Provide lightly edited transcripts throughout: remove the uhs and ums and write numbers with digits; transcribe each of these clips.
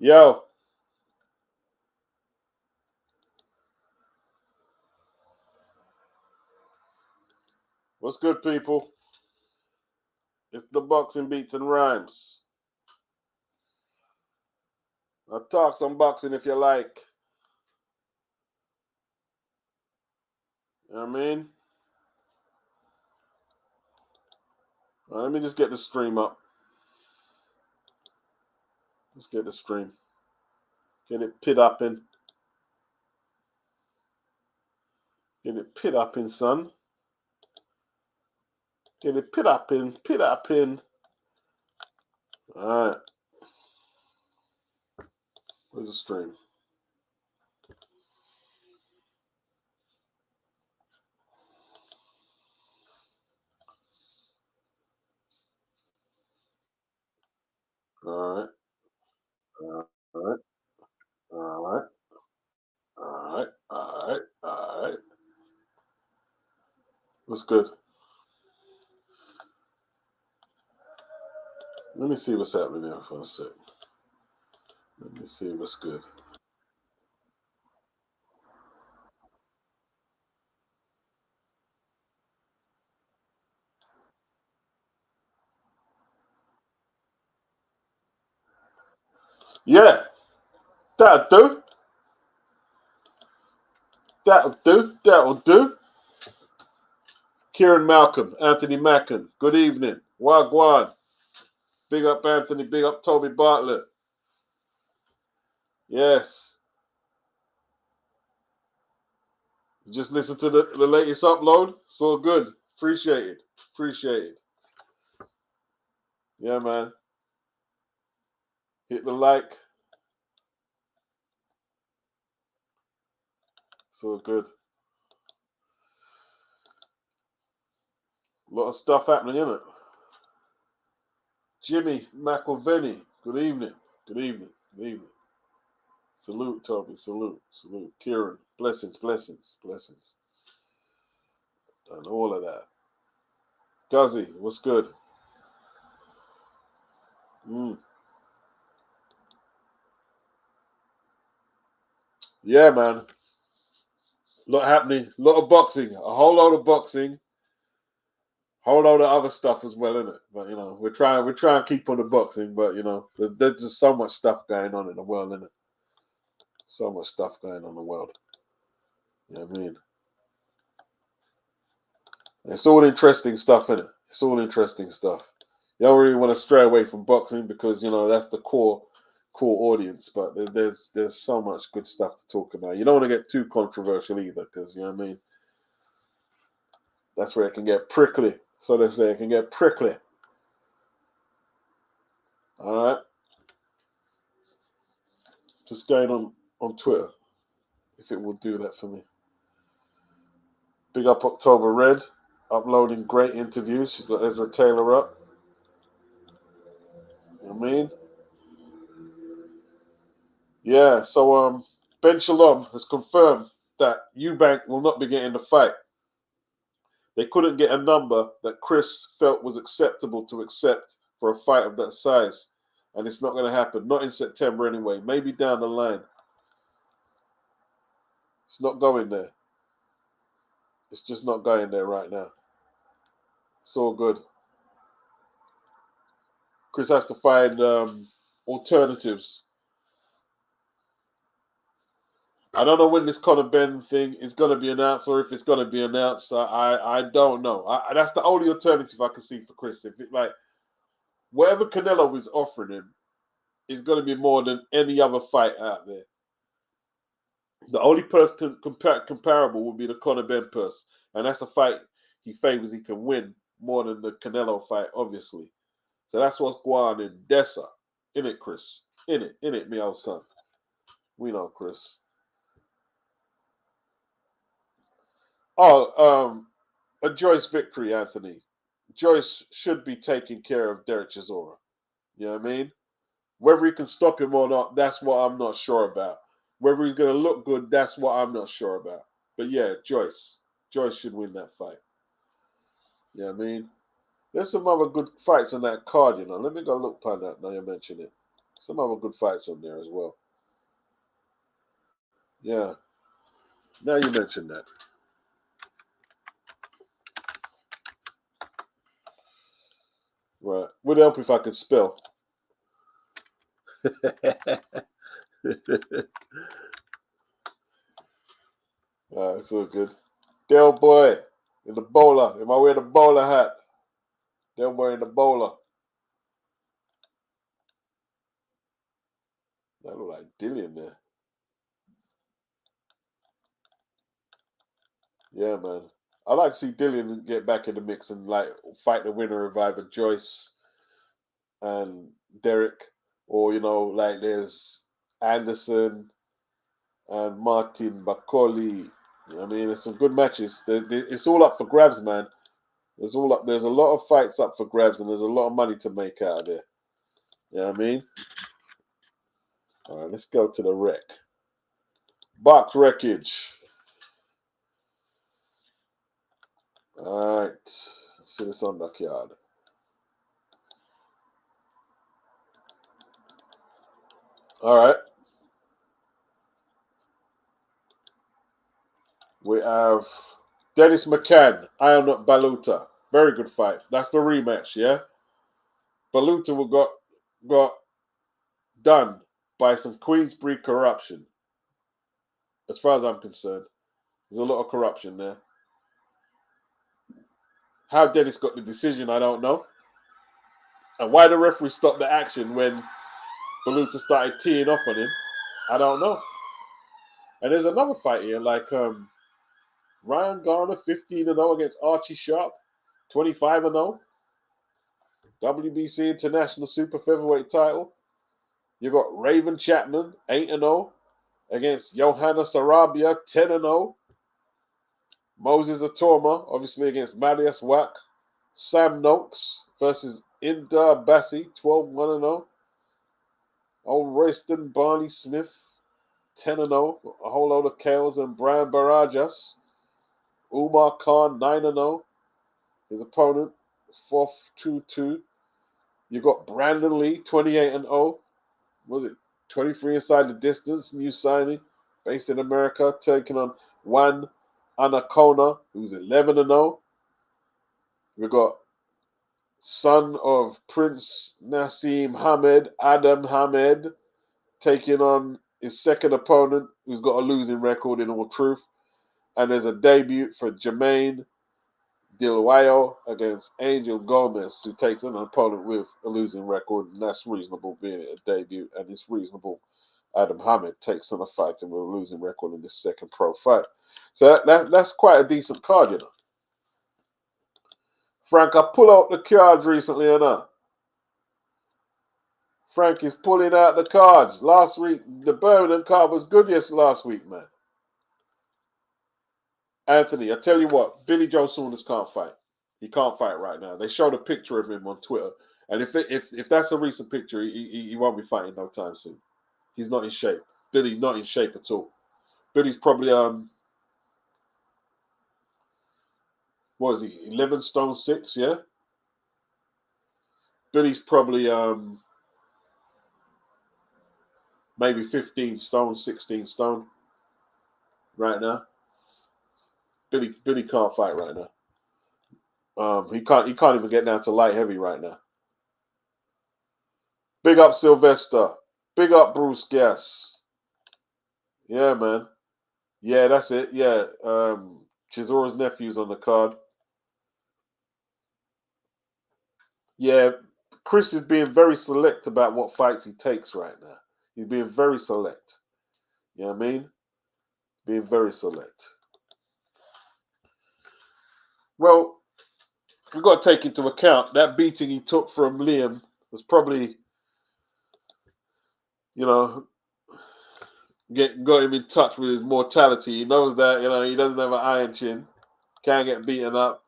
Yo. What's good, people? It's the Boxing Beats and Rhymes. I'll talk some boxing if you like. You know what I mean? Well, let me just get the stream up. Let's get the stream. Get it pit up in. Get it pit up in, son. Get it pit up in. Pit up in. All right. Where's the stream? All right. All right. All right. All right. All right. All right. What's good? Let me see what's happening there for a sec. Let me see what's good. Yeah. That'll do. That'll do. That'll do. Kieran Malcolm, Anthony Mackin, good evening. Wagwan. Big up Anthony, big up Toby Bartlett. Yes. Just listen to the latest upload. It's all good. Appreciate it. Appreciate it. Yeah, man. Hit the like. It's all good. A lot of stuff happening, isn't it? Jimmy McElveny, good evening. Good evening. Good evening. Salute, Toby. Salute. Salute. Kieran. Blessings, blessings, blessings. And all of that. Guzzy, what's good? Yeah, man. A lot happening. A lot of boxing. A whole load of boxing. Whole load of other stuff as well, isn't it? But you know, we're trying to keep on the boxing, but you know, there's just so much stuff going on in the world, isn't it? So much stuff going on in the world. You know what I mean? It's all interesting stuff, isn't it? It's all interesting stuff. You don't really want to stray away from boxing because you know that's the core audience. But there's so much good stuff to talk about. You don't want to get too controversial either, because you know what I mean. That's where it can get prickly. So they say it can get prickly. All right. Just going on Twitter, if it will do that for me. Big up October Red, uploading great interviews. She's got Ezra Taylor up. You know what I mean? Yeah, so Ben Shalom has confirmed that Eubank will not be getting the fight. They couldn't get a number that Chris felt was acceptable to accept for a fight of that size. And it's not going to happen. Not in September anyway. Maybe down the line. It's not going there. It's just not going there right now. It's all good. Chris has to find alternatives. I don't know when this Conor Ben thing is going to be announced, or if it's going to be announced. I don't know. That's the only alternative I can see for Chris. If it, like whatever Canelo is offering him is going to be more than any other fight out there. The only person comparable would be the Conor Ben purse, and that's a fight he favors he can win more than the Canelo fight, obviously. So that's what's going on in Dessa. In it, Chris. In it, me old son. We know, Chris. Oh, a Joyce victory, Anthony. Joyce should be taking care of Derek Chisora. You know what I mean? Whether he can stop him or not, that's what I'm not sure about. Whether he's going to look good, that's what I'm not sure about. But yeah, Joyce. Joyce should win that fight. You know what I mean? There's some other good fights on that card, you know. Let me go look upon that now you mention it. Some other good fights on there as well. Yeah. Now you mentioned that. Right. Would help if I could spell. It's all good. Del Boy in the bowler. Am I wearing the bowler hat? Del Boy in the bowler. That look like Dillian there. Yeah, man. I'd like to see Dillian get back in the mix and like fight the winner of either Joyce and Derek, or like there's Anderson and Martin Bakoli. I mean, it's some good matches. It's all up for grabs, man. There's a lot of fights up for grabs, and there's a lot of money to make out of there. You know what I mean? All right, let's go to the wreck. Box wreckage. All right, let's see this on backyard. All right. We have Dennis McCann, Iron Baluta. Very good fight. That's the rematch, yeah? Baluta got done by some Queensbury corruption. As far as I'm concerned, there's a lot of corruption there. How Dennis got the decision, I don't know. And why the referee stopped the action when Baluta started teeing off on him, I don't know. And there's another fight here, like Ryan Garner, 15-0 against Archie Sharp, 25-0. WBC International Super Featherweight title. You got Raven Chapman, 8-0 against Johanna Sarabia, 10-0. Moses Atorma, obviously against Marius Wack. Sam Noakes versus Indar Bassi, 12-1-0. Old Royston Barney Smith, 10-0. A whole load of Kales and Brian Barajas. Umar Khan, 9-0. His opponent, 4-2-2. You got Brandon Lee, 28-0. Was it 23 inside the distance? New signing, based in America, taking on Juan Anacona, who's 11-0. We got son of Prince Nassim Hamed, Adam Hamed, taking on his second opponent, who's got a losing record in all truth. And there's a debut for Jermaine Dilwayo against Angel Gomez, who takes an opponent with a losing record, and that's reasonable being a debut, and it's reasonable Adam Hamed takes on a fighter with a losing record in his second pro fight. So that's quite a decent card, you know. Frank, I pull out the cards recently, you know. Frank is pulling out the cards. Last week, the Birmingham card was good last week, man. Anthony, I tell you what, Billy Joe Saunders can't fight. He can't fight right now. They showed a picture of him on Twitter, and if that's a recent picture, he won't be fighting no time soon. He's not in shape. Billy's not in shape at all. Billy's probably what is he? 11 stone 6, yeah. Billy's probably maybe 15 stone, 16 stone right now. Billy can't fight right now. He can't even get down to light heavy right now. Big up Sylvester. Big up Bruce Gas. Yeah, man. Yeah, that's it. Yeah. Chisora's nephew's on the card. Yeah, Chris is being very select about what fights he takes right now. He's being very select. You know what I mean? Being very select. Well, we've got to take into account that beating he took from Liam was probably, got him in touch with his mortality. He knows that, he doesn't have an iron chin, can't get beaten up,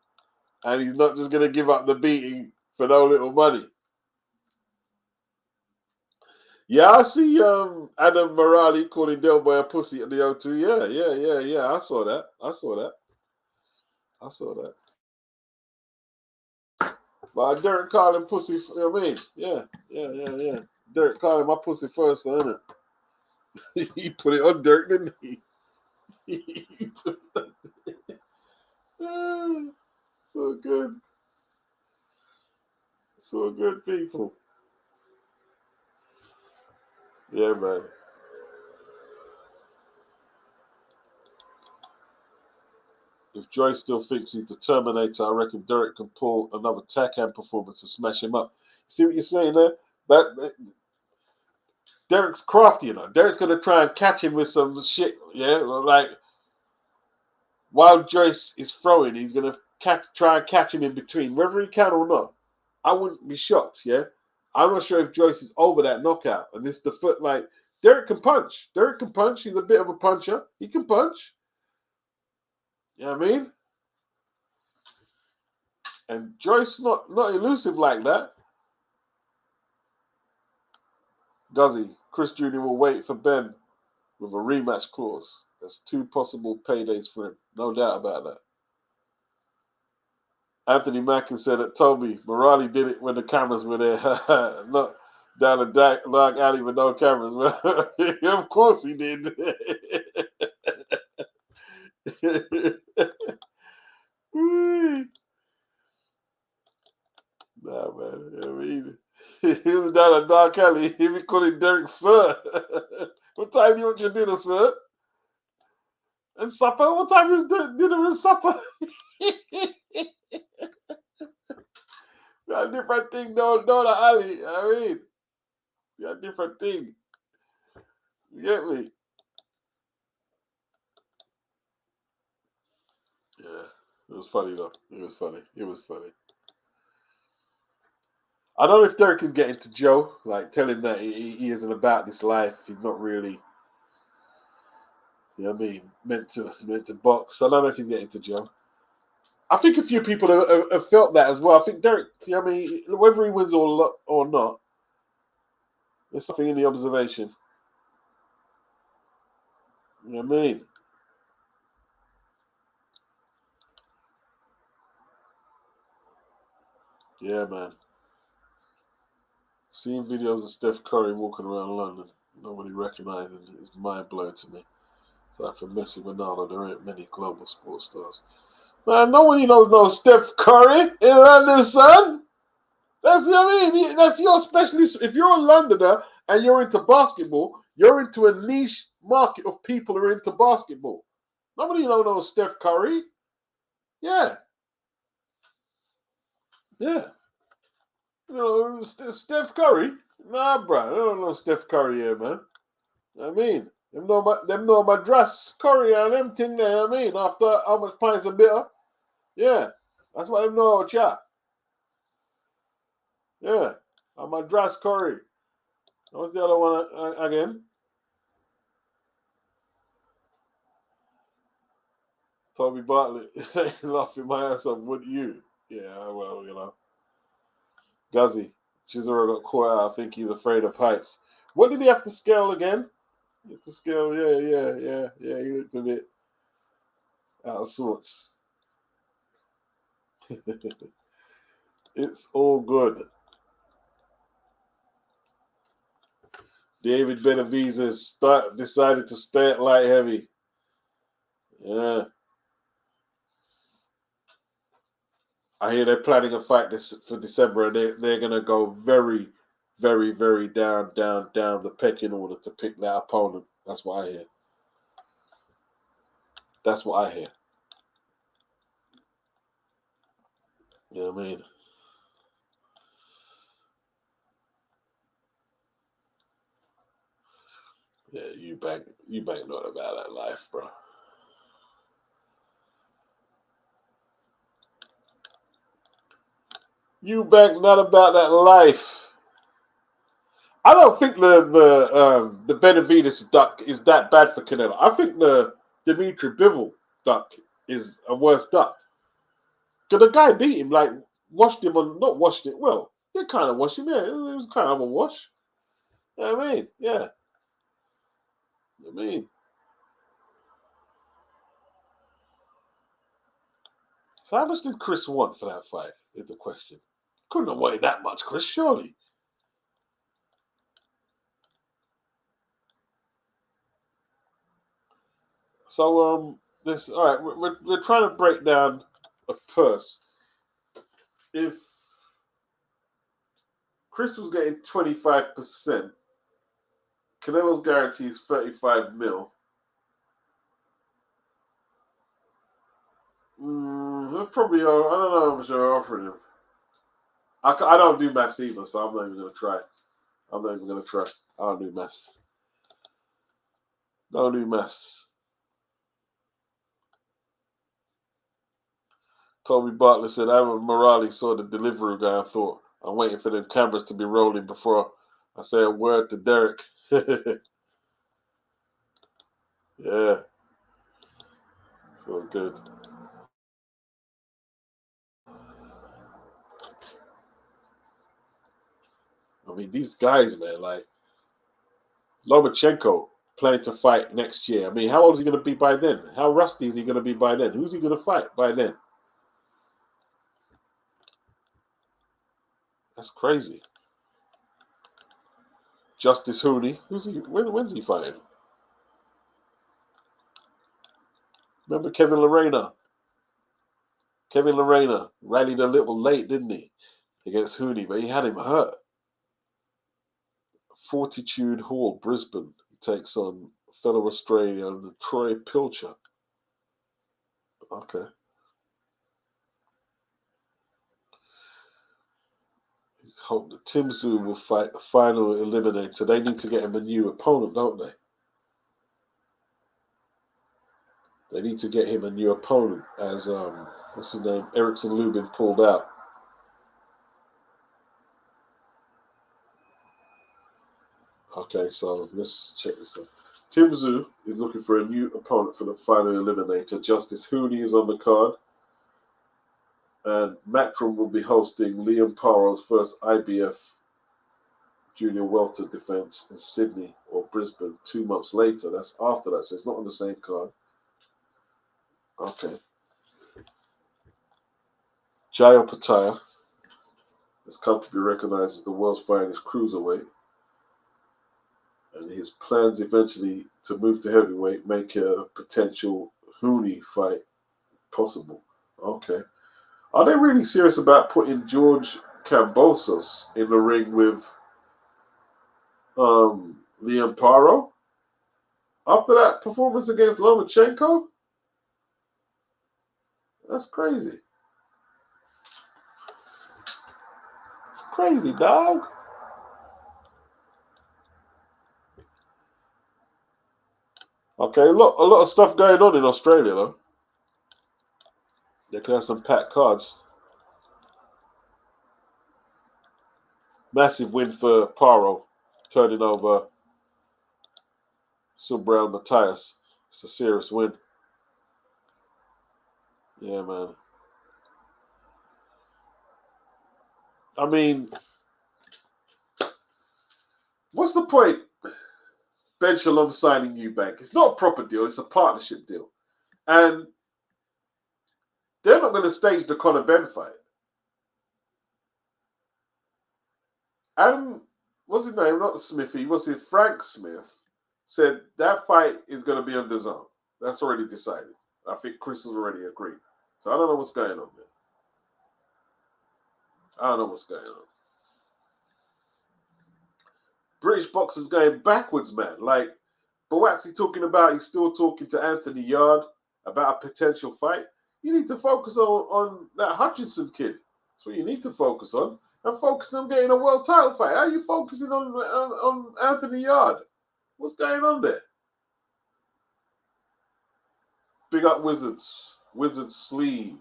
and he's not just going to give up the beating for no little money. Yeah, I see Adam Morali calling Del Boy a pussy at the O2. Yeah. I saw that. But Derek calling pussy, you know what I mean? Yeah. Derek called him my pussy first, isn't it? He put it on Derek, didn't he? He put it on. So good. So good, people. Yeah, man. If Joyce still thinks he's the Terminator, I reckon Derek can pull another Takan performance and smash him up. See what you're saying there? That Derek's crafty, you know. Derek's gonna try and catch him with some shit, yeah. Like while Joyce is throwing, he's gonna try and catch him in between, whether he can or not. I wouldn't be shocked, yeah. I'm not sure if Joyce is over that knockout, and this the foot like Derek can punch. Derek can punch. He's a bit of a puncher. He can punch. You know what I mean? And Joyce not elusive like that. Guzzy, Chris Jr. will wait for Ben with a rematch clause. There's 2 possible paydays for him. No doubt about that. Anthony Mackin said that Toby Morali did it when the cameras were there. Not down the dark alley with no cameras. Of course he did. Nah, man. I mean, he was down a dark alley. He be calling Derek sir. What time do you want your dinner, sir? And supper? What time is dinner and supper? Got a different thing down the alley. I mean, got a different thing. You get me? Yeah. It was funny, though. It was funny. It was funny. I don't know if Derek is getting to Joe, like, tell him that he isn't about this life. He's not really, you know what I mean, meant to box. I don't know if he's getting to Joe. I think a few people have felt that as well. I think Derek, you know what I mean, whether he wins or not, there's something in the observation. You know what I mean? Yeah, man. Seeing videos of Steph Curry walking around London, nobody recognizing it is mind-blowing to me. Aside from Messi, Ronaldo, there ain't many global sports stars. Man, nobody knows Steph Curry in London, son. That's what I mean. That's your specialist. If you're a Londoner and you're into basketball, you're into a niche market of people who are into basketball. Nobody knows Steph Curry. Yeah. Yeah. You know, Steph Curry? Nah, bro. I don't know Steph Curry here, man. I mean, them know my dress Curry and them thing there, I mean, after how much pints of bitter. Yeah. That's what them know, chat. Yeah. I'm a dress Curry. What's the other one again? Toby Bartlett. Laughing my ass off. Would you? Yeah, well, you know. Guzzy. Chisora got caught out. I think he's afraid of heights. What did he have to scale again? He had to scale, yeah. He looked a bit out of sorts. It's all good. David Benavidez decided to stay at light heavy. Yeah. I hear they're planning a fight for December, and they're going to go very, very, very down the pecking order to pick that opponent. That's what I hear. That's what I hear. You know what I mean? Yeah, Eubank not about that life, bro. Eubank not about that life. I don't think the Benavidez duck is that bad for Canelo. I think the Dimitri Bivol duck is a worse duck. Because the guy beat him, like, washed him or not washed it. Well, they kind of washed him, yeah. It was kind of a wash. You know what I mean? Yeah. You know what I mean? So how much did Chris want for that fight? Is the question. Couldn't have wanted that much, Chris, surely. So this all right. We're trying to break down a purse. If Chris was getting 25%, Canelo's guarantee is 35 mil. Probably. I don't know how much they're offering him. I don't do maths either, so I'm not even gonna try. I'm not even gonna try. I don't do maths. Don't do maths. Toby Bartlett said, Aaron Morales saw the delivery guy and thought, I'm waiting for them cameras to be rolling before I say a word to Derek. Yeah. So good. I mean, these guys, man, like Lomachenko planning to fight next year. I mean, how old is he going to be by then? How rusty is he going to be by then? Who's he going to fight by then? That's crazy. Justice Hooney. Who's he? When's he fighting? Remember Kevin Lorena? Kevin Lorena rallied a little late, didn't he? Against Hooney, but he had him hurt. Fortitude Hall, Brisbane. He takes on fellow Australian Troy Pilcher. Okay. Hope that Tim Tszyu will fight a final eliminator. They need to get him a new opponent, don't they? They need to get him a new opponent as what's his name? Erickson Lubin pulled out. Okay, so let's check this out. Tim Tszyu is looking for a new opponent for the final eliminator. Justice Hooney is on the card. And Matchroom will be hosting Liam Paro's first IBF junior welter defense in Sydney or Brisbane 2 months later. That's after that, so it's not on the same card. Okay. Jayo Pataya has come to be recognized as the world's finest cruiserweight. And his plans eventually to move to heavyweight make a potential Hooney fight possible. Okay. Are they really serious about putting George Kambosos in the ring with Liam Paro? After that performance against Lomachenko? That's crazy. It's crazy, dog. Okay, look, a lot of stuff going on in Australia, though. They could have some packed cards. Massive win for Paro, turning over Subriel Matthias. It's a serious win. Yeah, man. I mean, what's the point? Ben Shalom signing Eubank. It's not a proper deal. It's a partnership deal. And they're not going to stage the Conor Ben fight. Adam, what's his name? Not Smithy. What's it? Frank Smith said that fight is going to be on DAZN. That's already decided. I think Chris has already agreed. So I don't know what's going on there. I don't know what's going on. British boxers going backwards, man. Like, but what's he talking about? He's still talking to Anthony Yard about a potential fight. You need to focus on that Hutchinson kid. That's what you need to focus on. And focus on getting a world title fight. How are you focusing on Anthony Yard? What's going on there? Big up Wizards. Wizards sleeve.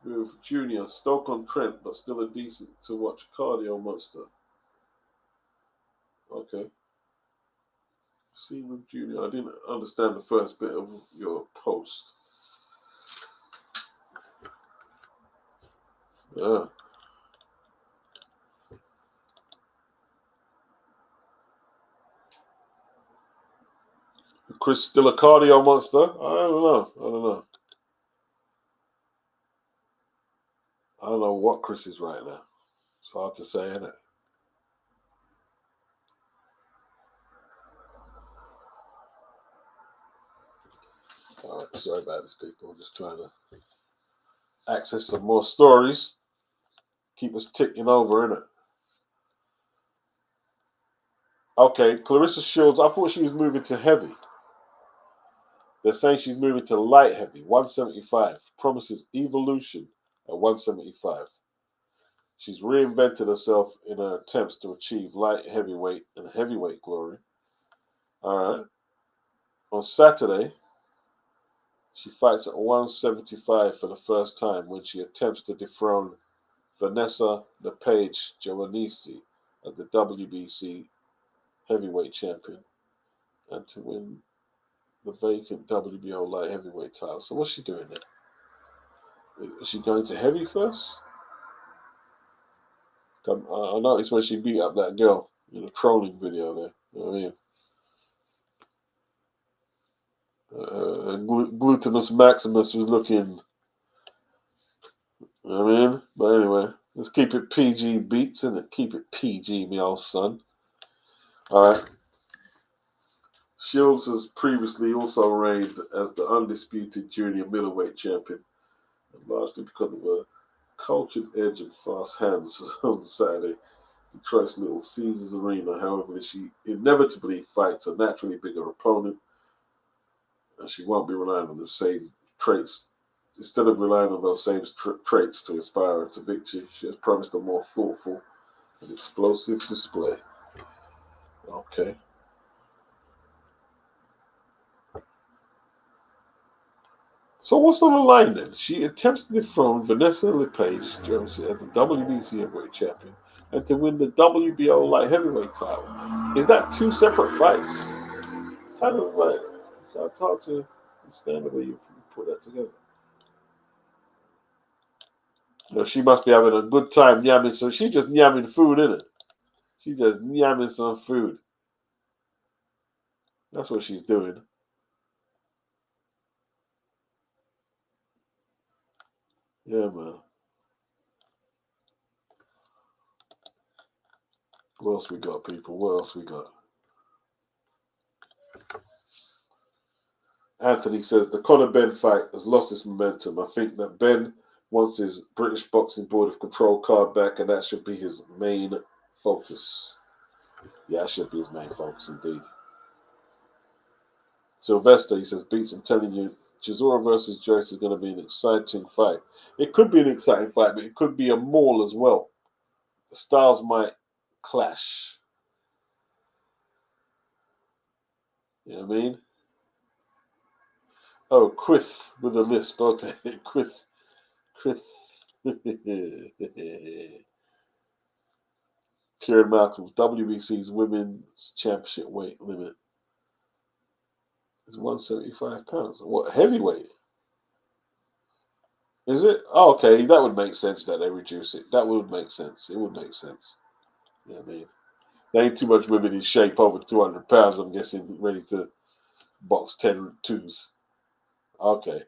With Junior, Stoke-on-Trent, but still a decent to watch cardio monster. Okay. See with Junior. I didn't understand the first bit of your post. Yeah. Chris still a cardio monster? I don't know. I don't know what Chris is right now. It's hard to say, isn't it? All right, sorry about this, people. I'm just trying to access some more stories. Keep us ticking over, innit? Okay, Clarissa Shields. I thought she was moving to heavy. They're saying she's moving to light heavy, 175. Promises evolution at 175. She's reinvented herself in her attempts to achieve light heavyweight and heavyweight glory. All right. On Saturday, she fights at 175 for the first time when she attempts to dethrone Vanessa LePage Joannesi as the WBC heavyweight champion and to win the vacant WBO light heavyweight title. So what's she doing there? Is she going to heavy first? I noticed when she beat up that girl in a trolling video there. You know what I mean? Glutinous Maximus was looking. You know what I mean? But anyway, let's keep it PG beats, innit? Keep it PG, me old son. All right. Shields has previously also reigned as the undisputed junior middleweight champion, largely because of a cultured edge and fast hands on Saturday. Detroit's Little Caesars Arena, however, she inevitably fights a naturally bigger opponent, and she won't be relying on the same traits. Instead of relying on those same traits to inspire her to victory, she has promised a more thoughtful and explosive display. Okay. So what's on the line then? She attempts to dethrone Vanessa LePage Jones as the WBC heavyweight champion and to win the WBO light heavyweight title. Is that two separate fights? Kind of like, so it's hard to understand the way you put that together. She must be having a good time yamming. So she's just yamming food, isn't it? She's just yamming some food. That's what she's doing. Yeah, man. What else we got, people? What else we got? Anthony says the Conor Ben fight has lost its momentum. I think that Ben wants his British Boxing Board of Control card back, and that should be his main focus. Yeah, that should be his main focus indeed. Sylvester, he says, beats. I'm telling you, Chisora versus Joyce is going to be an exciting fight. It could be an exciting fight, but it could be a maul as well. The styles might clash. You know what I mean? Oh, Quith with a lisp. Okay, Quith. Kieran Malcolm, WBC's women's championship weight limit is 175 pounds. What, heavyweight? Is it? Oh, okay, that would make sense that they reduce it. That would make sense. It would make sense. You know what I mean? There ain't too much women in shape over 200 pounds, I'm guessing, ready to box 10 twos. Okay.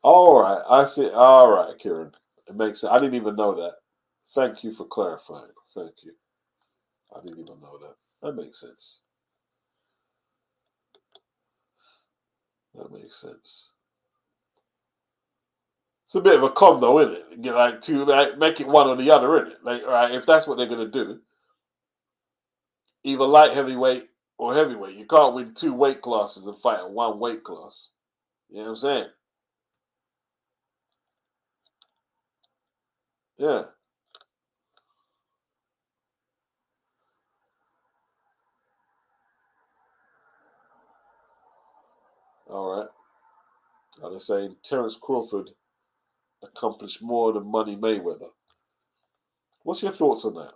All right. I see. All right, Kieran. It makes sense. I didn't even know that. Thank you for clarifying. Thank you. I didn't even know that. That makes sense. That makes sense. It's a bit of a con, though, isn't it? Get like two, like make it one or the other, isn't it? Like, all right, if that's what they're gonna do, either light heavyweight or heavyweight. You can't win two weight classes and fight at one weight class. You know what I'm saying? Yeah. All right. Now they're saying Terence Crawford accomplished more than Money Mayweather. What's your thoughts on that?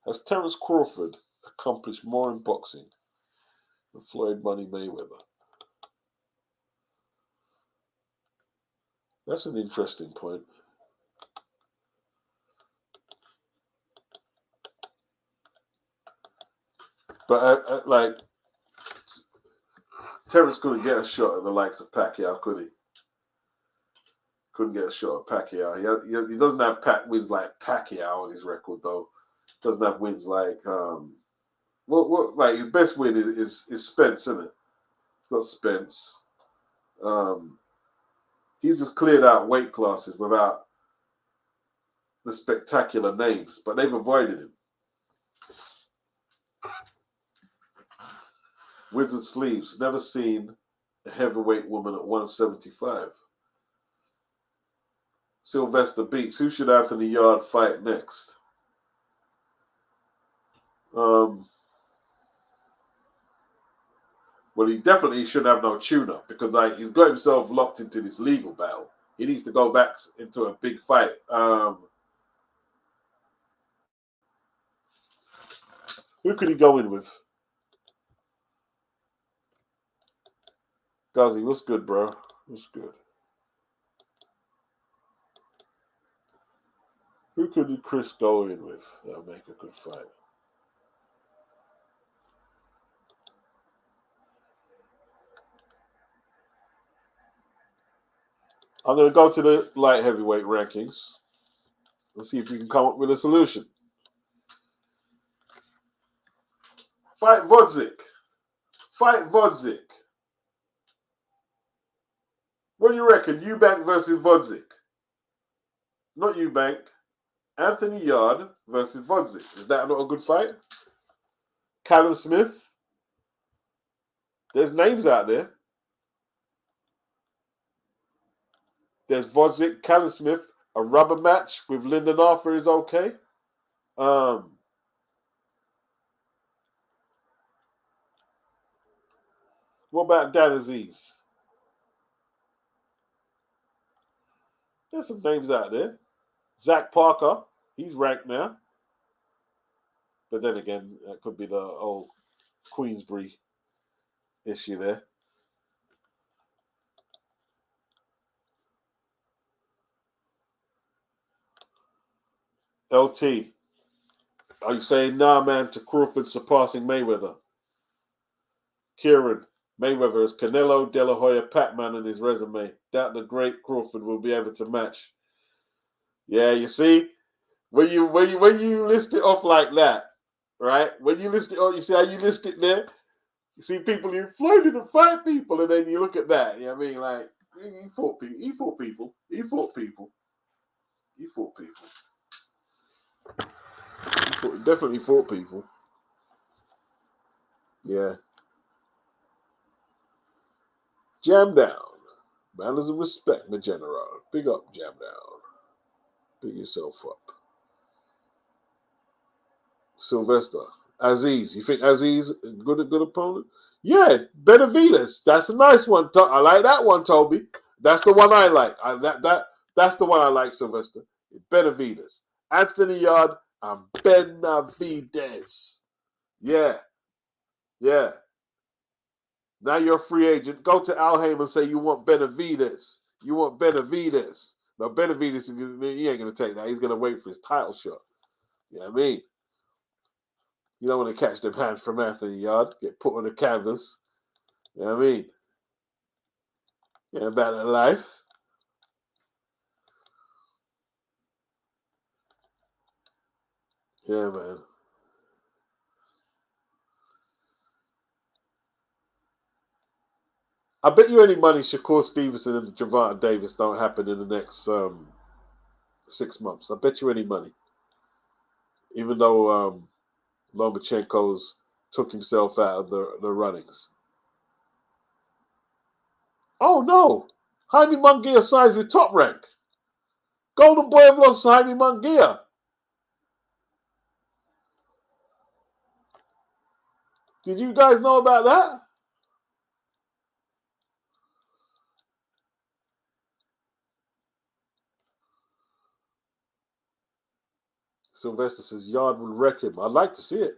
Has Terence Crawford accomplished more in boxing than Floyd Money Mayweather? That's an interesting point. But like, Terence couldn't get a shot at the likes of Pacquiao, could he? Couldn't get a shot at Pacquiao. He doesn't have wins like Pacquiao on his record, though. Doesn't have wins like like his best win is Spence, isn't it? He's got Spence. He's just cleared out weight classes without the spectacular names, but they've avoided him. Wizard Sleeves, never seen a heavyweight woman at 175. Sylvester Beats, who should Anthony Yard fight next? Well, he definitely shouldn't have no tune-up because like he's got himself locked into this legal battle. He needs to go back into a big fight. Who could he go in with? Ghazi, what's good, bro? What's good? Who could Chris go in with that'll make a good fight? I'm going to go to the light heavyweight rankings. Let's see if we can come up with a solution. Fight Vodzik. Fight Vodzik. What do you reckon? Eubank versus Vodzik. Not Eubank. Anthony Yard versus Vodzik. Is that not a good fight? Callum Smith. There's names out there. There's Vodzik, Callum Smith. A rubber match with Lyndon Arthur is okay. What about Dan Aziz? There's some names out there. Zach Parker, he's ranked now. But then again, that could be the old Queensbury issue there. LT, are you saying nah, man, to Crawford surpassing Mayweather? Kieran, Mayweather is Canelo, De La Hoya, Patman on his resume. Doubt the great Crawford will be able to match. Yeah, you see, when you list it off like that, right? When you list it off, you see how you list it there. You see people you Floyd didn't fight people, and then you look at that. You know what I mean? Like he fought people. He fought people. He fought people. He fought people. Definitely fought people. Yeah. Jam down. Manners of respect, my general. Big up, jam down. Big yourself up. Sylvester. Aziz. You think Aziz a good opponent? Yeah, Benavides. That's a nice one. I like that one, Toby. That's the one I like. That's the one I like, Sylvester. Benavides. Anthony Yard and Benavides. Yeah. Yeah. Now you're a free agent. Go to Al Haym and say you want Benavides. You want Benavides. No, Benavides, he ain't going to take that. He's going to wait for his title shot. You know what I mean? You don't want to catch them hands from Anthony Yard. Get put on the canvas. You know what I mean? Yeah, about that life. Yeah, man. I bet you any money Shakur Stevenson and Gervonta Davis don't happen in the next 6 months. I bet you any money. Even though Lomachenko's took himself out of the runnings. Oh, no. Jaime Munguia signs with Top Rank. Golden Boy have lost Jaime Munguia. Did you guys know about that? Sylvester says Yard will wreck him. I'd like to see it.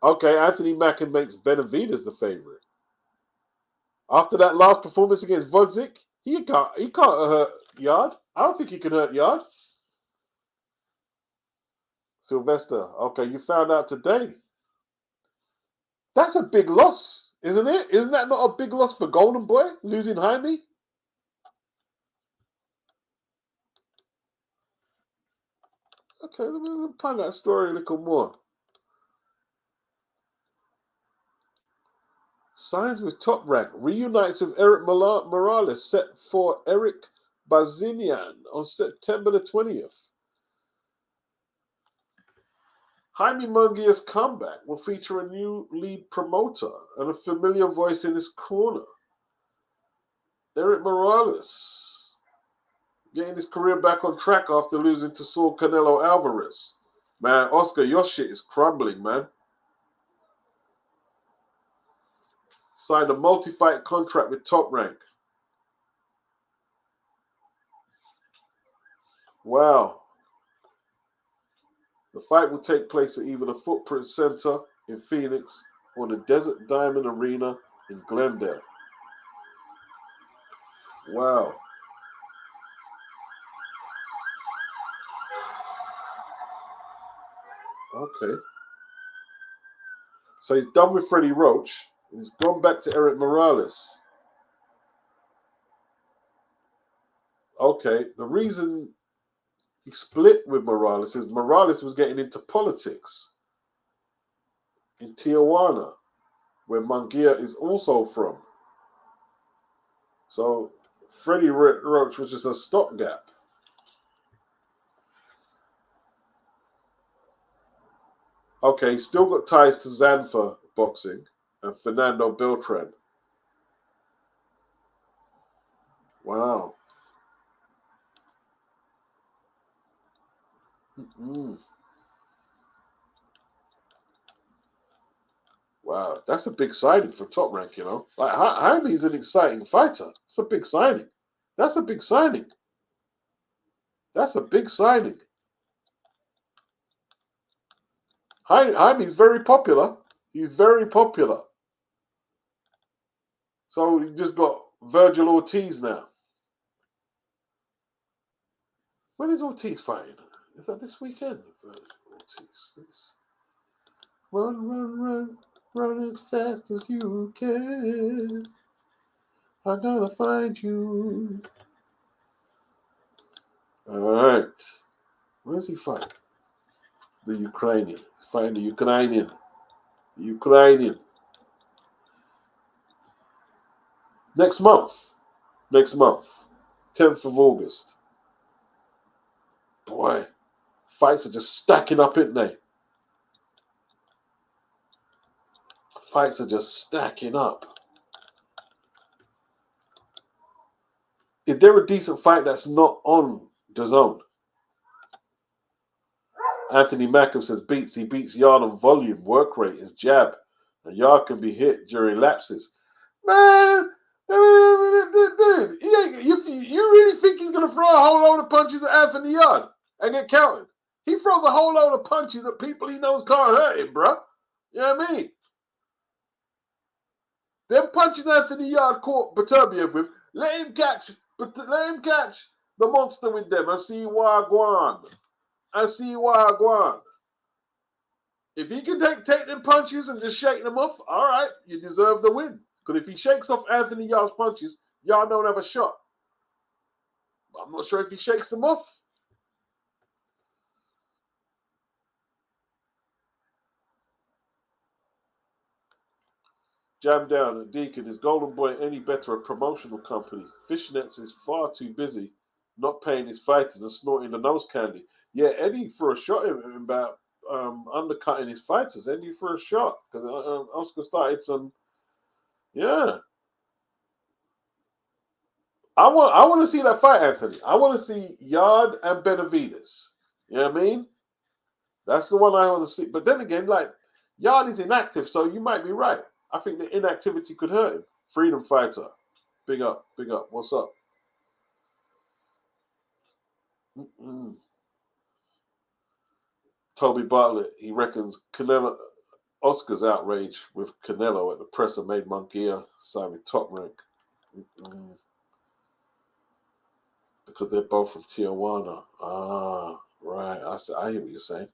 Okay, Anthony Mackin makes Benavides the favorite. After that last performance against Vodzik, he can't hurt Yard. I don't think he can hurt Yard. Sylvester, okay, you found out today. That's a big loss, isn't it? Isn't that not a big loss for Golden Boy, losing Jaime? Okay, let me find that story a little more. Signs with Top Rank. Reunites with Eric Morales. Set for Eric Bazinian on September the 20th. Jaime Munguia's comeback will feature a new lead promoter and a familiar voice in his corner. Eric Morales getting his career back on track after losing to Saul Canelo Alvarez. Man, Oscar, your shit is crumbling, man. Signed a multi-fight contract with Top Rank. Wow. The fight will take place at either the Footprint Center in Phoenix or the Desert Diamond Arena in Glendale. Wow. Okay. So he's done with Freddie Roach. He's gone back to Eric Morales. Okay. The reason he split with Morales is Morales was getting into politics in Tijuana, where Munguia is also from. So Freddie Roach was just a stopgap. Okay, he's still got ties to Zanfa boxing and Fernando Beltran. Wow. Wow, that's a big signing for Top Rank, you know. Like Jaime's an exciting fighter. It's a big signing. That's a big signing. That's a big signing. Jaime's very popular. He's very popular. So he just got Virgil Ortiz now. When is Ortiz fighting? Is that this weekend? Virgil Ortiz. Run, run as fast as you can. I'm gonna find you. All right. Where's he fighting? The Ukrainian. He's fighting the Ukrainian. The Ukrainian. Next month. 10th of August. Boy, fights are just stacking up, aren't they? Fights are just stacking up. Is there a decent fight that's not on DAZN? Anthony Mackham says he beats Yard on volume, work rate, his jab. And Yard can be hit during lapses. Man, dude, you really think he's going to throw a whole load of punches at Anthony Yard and get counted? He throws a whole load of punches at people he knows can't hurt him, bro. You know what I mean? Them punches Anthony Yard caught Beterbiev with, let him catch the monster with them. I see Wagwan. If he can take them punches and just shake them off, all right, you deserve the win. Because if he shakes off Anthony Yard's punches, Yard don't have a shot. But I'm not sure if he shakes them off. Jam down and Deacon, is Golden Boy any better a promotional company? Fishnets is far too busy not paying his fighters and snorting the nose candy. Yeah, Eddie threw a shot at him about undercutting his fighters. Eddie threw a shot because Oscar started some. Yeah, I want to see that fight, Anthony. I want to see Yard and Benavides. You know what I mean? That's the one I want to see. But then again, like Yard is inactive, so you might be right. I think the inactivity could hurt him. Freedom fighter. Big up. What's up? Toby Bartlett, he reckons Oscar's outrage with Canelo at the presser made Munguia sign with Top Rank. Because they're both from Tijuana. Ah, right. I hear what you're saying.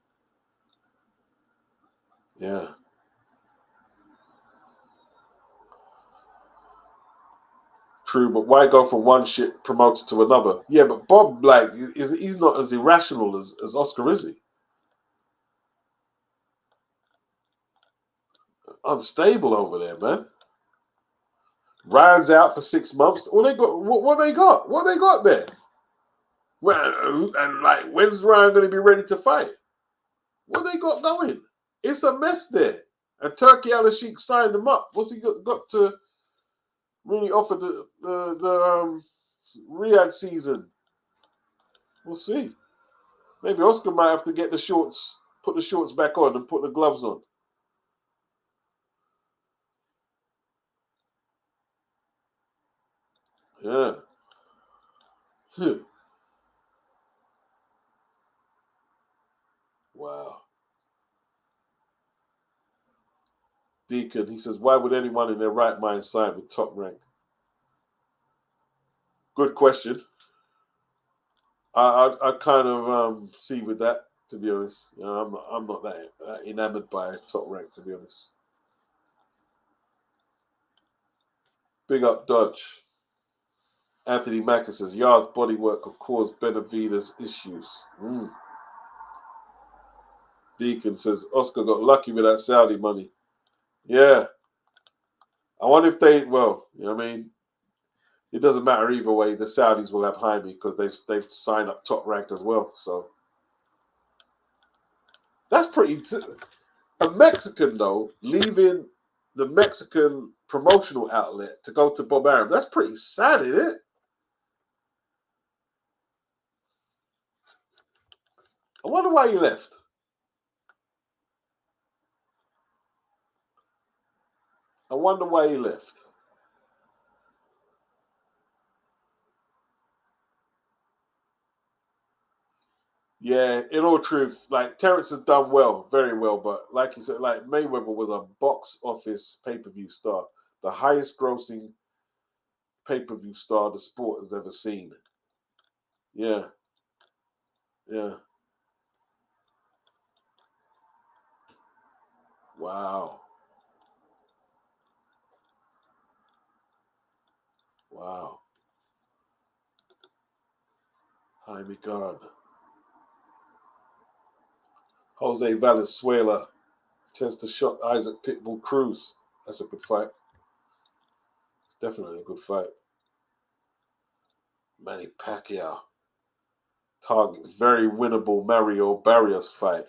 Yeah. True, but why go from one shit promoter to another? Yeah, but Bob, like, he's not as irrational as Oscar, is he? Unstable over there, man. Ryan's out for 6 months. What they got? What they got? What they got there? Well, and like, when's Ryan going to be ready to fight? What they got going? It's a mess there. And Turkey Al-Sheikh signed him up. What's he got to really offer the Riyadh season? We'll see. Maybe Oscar might have to get the shorts, put the shorts back on and put the gloves on. Yeah. Wow. Deacon, he says, why would anyone in their right mind sign with Top Rank? Good question. I kind of see with that, to be honest. You know, I'm not that enamored by Top Rank, to be honest. Big up Dodge. Anthony Macker says, Yard's bodywork could cause Benavides issues. Deacon says, Oscar got lucky with that Saudi money. Yeah. I wonder if they, well, you know what I mean? It doesn't matter either way. The Saudis will have Jaime because they've signed up Top Rank as well. So that's pretty. A Mexican though leaving the Mexican promotional outlet to go to Bob Arum. That's pretty sad, isn't it? I wonder why he left. I wonder why he left. Yeah, in all truth, like Terrence has done well, very well, but like you said, like Mayweather was a box office pay-per-view star, the highest grossing pay-per-view star the sport has ever seen. Yeah, yeah. Wow. Wow. Jaime Garn. Jose Valenzuela tends to shot Isaac Pitbull Cruz. That's a good fight. It's definitely a good fight. Manny Pacquiao targets very winnable Mario Barrios fight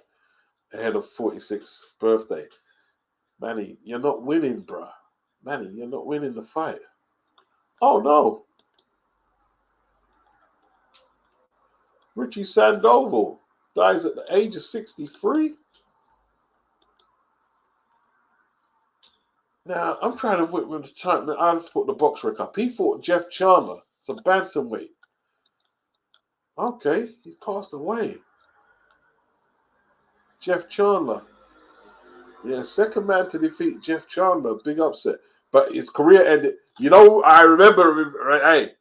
ahead of 46th birthday. Manny, you're not winning, bruh. Manny, you're not winning the fight. Oh no. Richie Sandoval dies at the age of 63. Now, I'm trying to wait with the time. I just put the box rec up. He fought Jeff Chandler. It's a bantamweight. Okay, he passed away. Jeff Chandler. Yeah, second man to defeat Jeff Chandler. Big upset. But his career ended. You know, I remember, hey,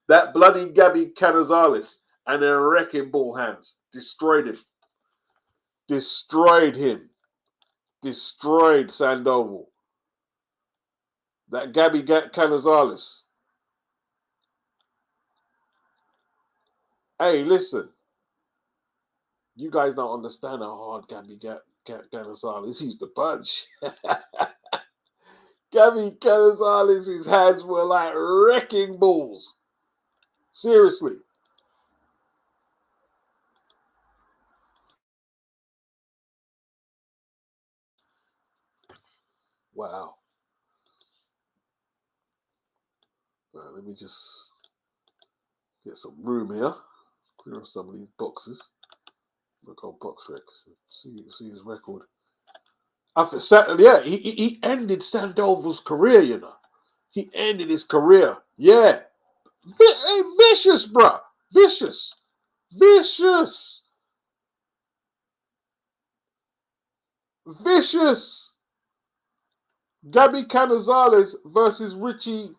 that bloody Gabby Canizales and their wrecking ball hands destroyed him. Destroyed him. Destroyed Sandoval. That Gabby Canizales. Hey, listen. You guys don't understand how hard Gabby Canizales used to punch. Gabby Canizales' hands were like wrecking balls. Seriously. Wow. Well, let me just get some room here. Clear off some of these boxes. Look on box recs. See his record. Yeah, he ended Sandoval's career, you know. He ended his career. Yeah. Vicious, bruh. Vicious. Vicious. Vicious. Gabby Canizales versus Richie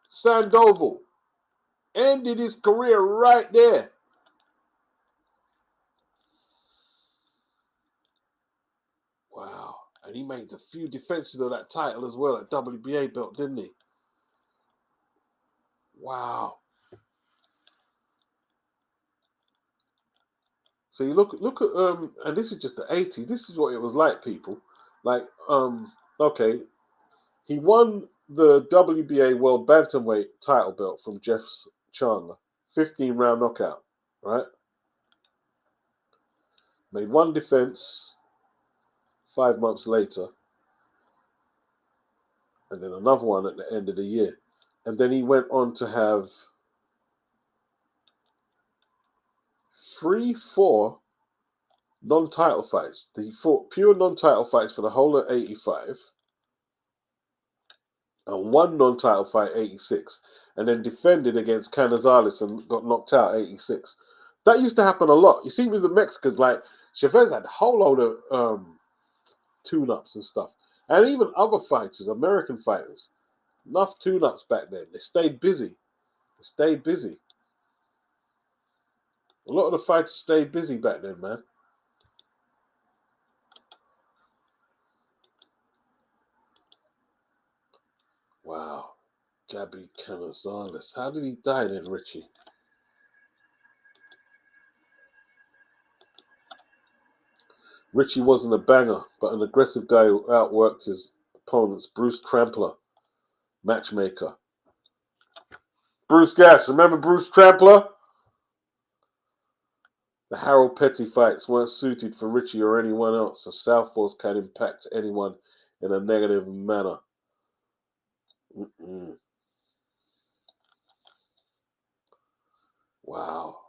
Sandoval. Ended his career right there. Wow. And he made a few defenses of that title as well at WBA belt, didn't he? Wow. So you look at and this is just the 80s. This is what it was like, people. Like okay, he won the WBA World Bantamweight title belt from Jeff Chandler. 15-round knockout, right? Made one defense 5 months later, and then another one at the end of the year. And then he went on to have 3-4 non-title fights. He fought pure non-title fights for the whole of 85, and one non-title fight 86, and then defended against Canizales and got knocked out 86. That used to happen a lot. You see with the Mexicans, like Chavez had a whole load of tune-ups and stuff. And even other fighters, American fighters, enough tune-ups back then. They stayed busy. They stayed busy. A lot of the fighters stayed busy back then, man. Wow. Gabby Canizales. How did he die then, Richie? Richie wasn't a banger, but an aggressive guy who outworked his opponents. Bruce Trampler, matchmaker. Bruce Gass, remember Bruce Trampler? The Harold Petty fights weren't suited for Richie or anyone else. The southpaws can impact anyone in a negative manner. Wow.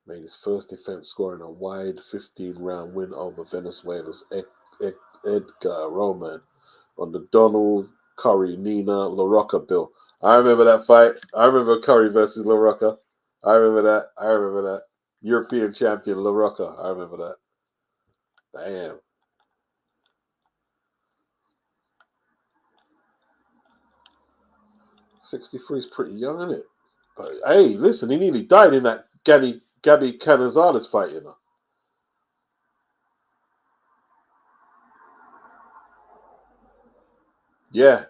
Made his first defense scoring a wide 15-round win over Venezuela's Edgar Roman on the Donald Curry Nina LaRocca bill. I remember that fight. I remember Curry versus LaRocca. I remember that. European champion LaRocca. I remember that. Damn. 63 is pretty young, isn't it? But hey, listen, he nearly died in that Gabby Canizales fight, you know. Yeah.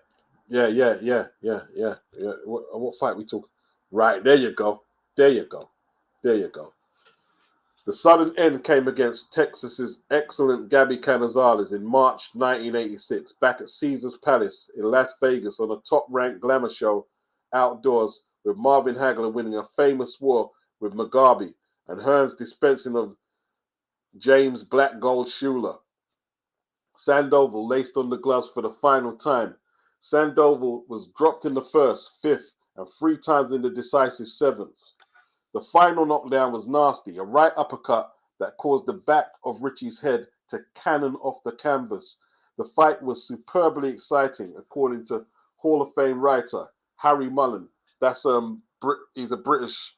What fight we talking? Right, there you go. The sudden end came against Texas's excellent Gabby Canizales in March 1986, back at Caesar's Palace in Las Vegas on a top-ranked glamour show outdoors, with Marvin Hagler winning a famous war with Mugabe and Hearns dispensing of James Black Gold Schuler. Sandoval laced on the gloves for the final time. Sandoval was dropped in the first, fifth, and 3 times in the decisive 7th. The final knockdown was nasty, a right uppercut that caused the back of Richie's head to cannon off the canvas. The fight was superbly exciting, according to Hall of Fame writer Harry Mullen. That's he's a British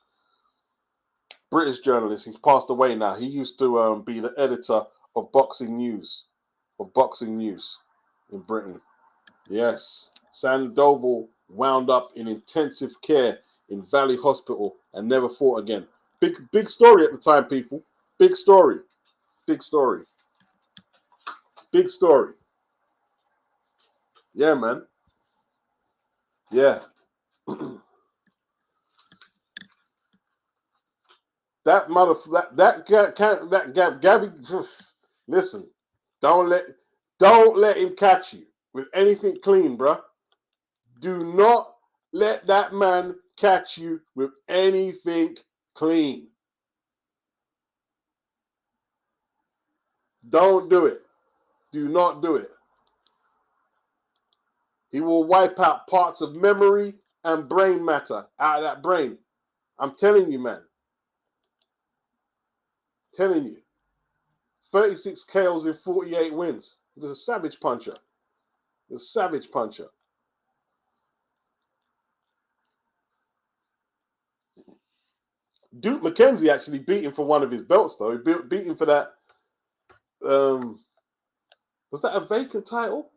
journalist. He's passed away now. He used to be the editor of Boxing News in Britain. Yes, Sandoval wound up in intensive care in Valley Hospital and never fought again. Big story at the time, people. Big story. Yeah, man. Yeah. Gabby. Listen, don't let him catch you with anything clean, bruh. Do not let that man catch you with anything clean. Don't do it. Do not do it. He will wipe out parts of memory and brain matter out of that brain. I'm telling you, man. Telling you. 36 KOs in 48 wins. He was a savage puncher. Duke McKenzie actually beat him for one of his belts, though. He beat him for that. Was that a vacant title?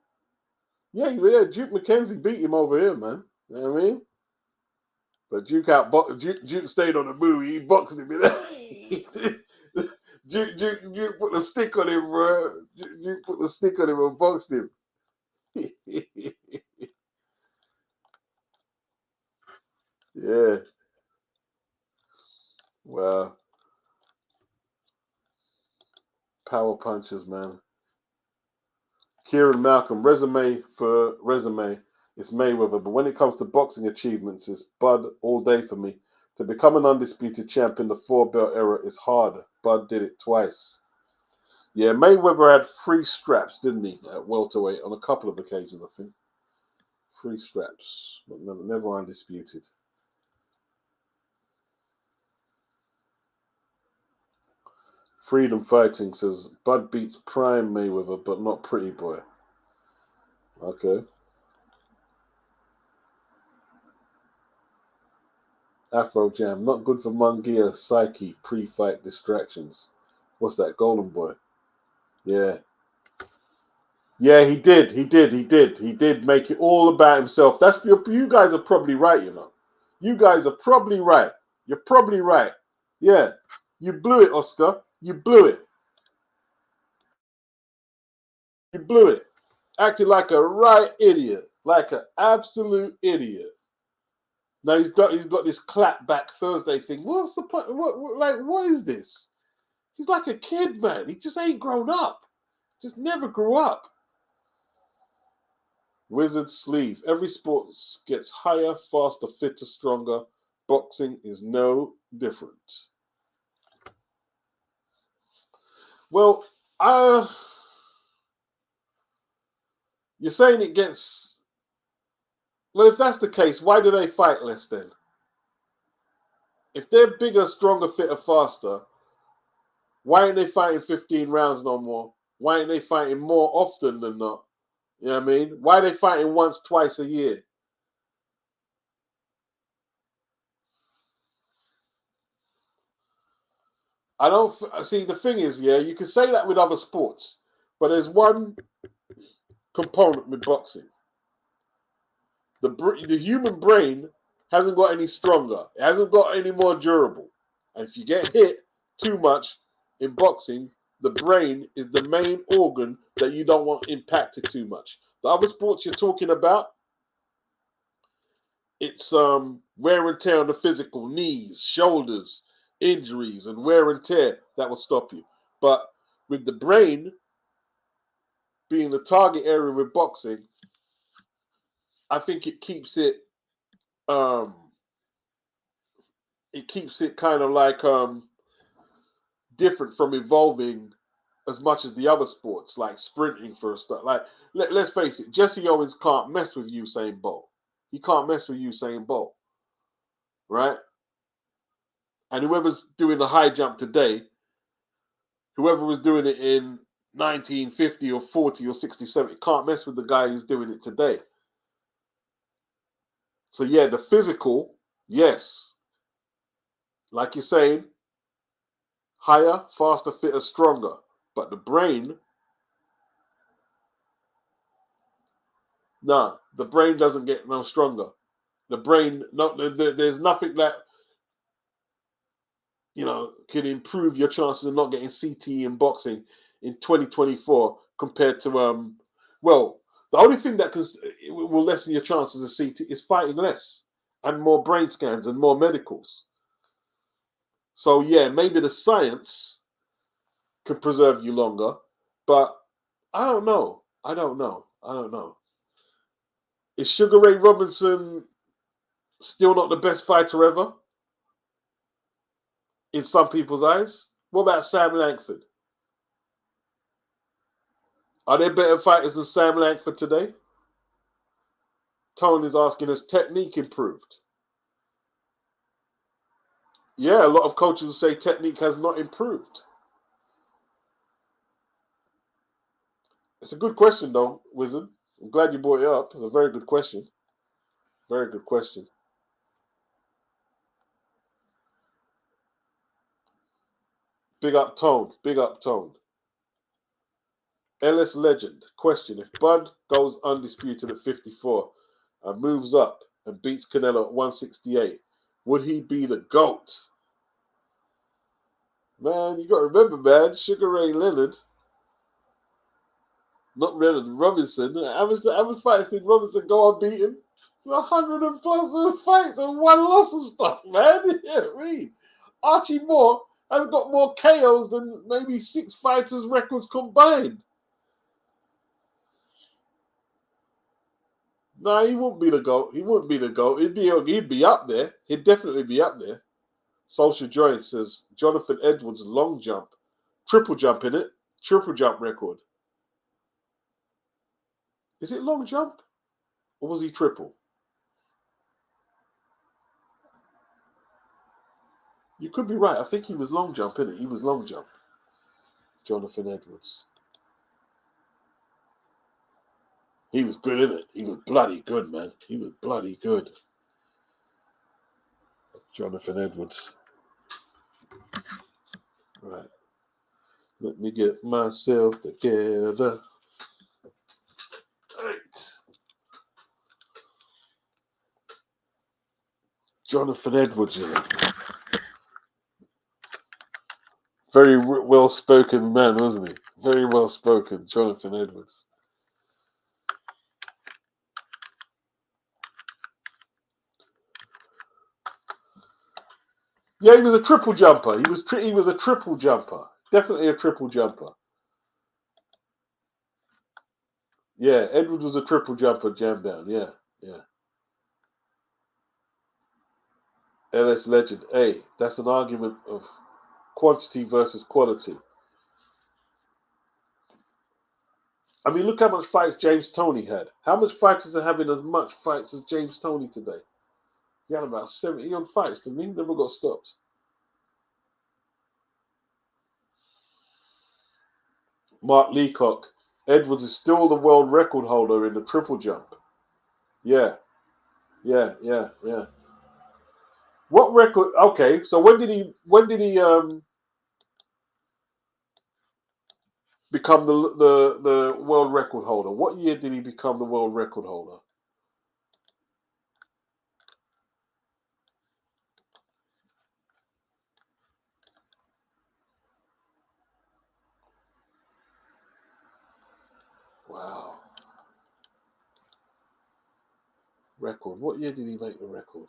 Yeah. Duke McKenzie beat him over here, man. You know what I mean? But Duke stayed on the move. He boxed him. Duke put the stick on him, bro. Duke put the stick on him and boxed him. Yeah. Well, power punches, man. Kieran Malcolm, resume for resume, it's Mayweather. But when it comes to boxing achievements, it's Bud all day for me. To become an undisputed champ in the 4-belt era is harder. Bud did it twice. Yeah, Mayweather had 3 straps, didn't he, at welterweight on a couple of occasions, I think. 3 straps, but never undisputed. Freedom Fighting says, Bud beats prime Mayweather, but not Pretty Boy. Okay. Afro Jam, not good for Mungia psyche, pre-fight distractions. What's that, Golden Boy? Yeah. Yeah, he did make it all about himself. You guys are probably right, you know. You guys are probably right. You're probably right. Yeah. You blew it, Oscar. You blew it. You blew it. Acting like a right idiot. Like an absolute idiot. Now he's got this clap back Thursday thing. What's the point? What is this? He's like a kid, man. He just ain't grown up. Just never grew up. Wizard sleeve. Every sport gets higher, faster, fitter, stronger. Boxing is no different. Well, you're saying it gets... Well, if that's the case, why do they fight less then? If they're bigger, stronger, fitter, faster, why ain't they fighting 15 rounds no more? Why ain't they fighting more often than not? You know what I mean? Why are they fighting once, twice a year? I don't see. The thing is, yeah, you can say that with other sports, but there's one component with boxing. The human brain hasn't got any stronger. It hasn't got any more durable. And if you get hit too much in boxing, the brain is the main organ that you don't want impacted too much. The other sports you're talking about, it's wear and tear on the physical, knees, shoulders, injuries, and wear and tear that will stop you. But with the brain being the target area with boxing, I think it keeps it kind of like different from evolving as much as the other sports, like sprinting for a start. Like let's face it, Jesse Owens can't mess with Usain Bolt. He can't mess with Usain Bolt, right? And whoever's doing the high jump today, whoever was doing it in 1950 or 40 or 67, can't mess with the guy who's doing it today. So yeah, the physical, yes, like you're saying, higher, faster, fitter, stronger. But the brain, nah, the brain doesn't get no stronger. The brain, no, there's nothing that can improve your chances of not getting CTE in boxing in 2024 compared to well, the only thing that will lessen your chances of CTE is fighting less and more brain scans and more medicals. So yeah, maybe the science could preserve you longer, but I don't know. I don't know. Is Sugar Ray Robinson still not the best fighter ever in some people's eyes? What about Sam Langford? Are there better fighters than Sam Langford today? Tone is asking, has technique improved? Yeah, a lot of coaches will say technique has not improved. It's a good question, though, Wizard. I'm glad you brought it up. It's a very good question. Very good question. Big up Tone. Big up Tone. LS Legend. Question. If Bud goes undisputed at 54 and moves up and beats Canelo at 168, would he be the GOAT? Man, you got to remember, man, Sugar Ray Leonard, not Leonard, Robinson. How much fights did Robinson go unbeaten? 100 and plus fights and 1 loss and stuff, man. You know what I mean? Archie Moore has got more KOs than maybe 6 fighters' records combined. No, he wouldn't be the GOAT. He wouldn't be the GOAT. He'd be up there. He'd definitely be up there. Social Joy says Jonathan Edwards long jump, triple jump in it, triple jump record. Is it long jump, or was he triple? You could be right. I think he was long jump in it. He was long jump. Jonathan Edwards. He was good in it. He was bloody good, man. He was bloody good. Jonathan Edwards. Right. Let me get myself together. Right. Jonathan Edwards in it. Very well-spoken man, wasn't he? Very well-spoken, Jonathan Edwards. Yeah, he was a triple jumper. He was a triple jumper. Definitely a triple jumper. Yeah, Edwards was a triple jumper, jam down. Yeah, yeah. LS legend. Hey, that's an argument of quantity versus quality. I mean, look how much fights James Toney had. How much fighters are having as much fights as James Toney today? He had about 70 odd fights, didn't he? Never got stopped. Mark Leacock. Edwards is still the world record holder in the triple jump. Yeah, yeah, yeah, yeah. What record? Okay, so when did he become the world record holder? What year did he become the world record holder? Wow. Record. What year did he make the record?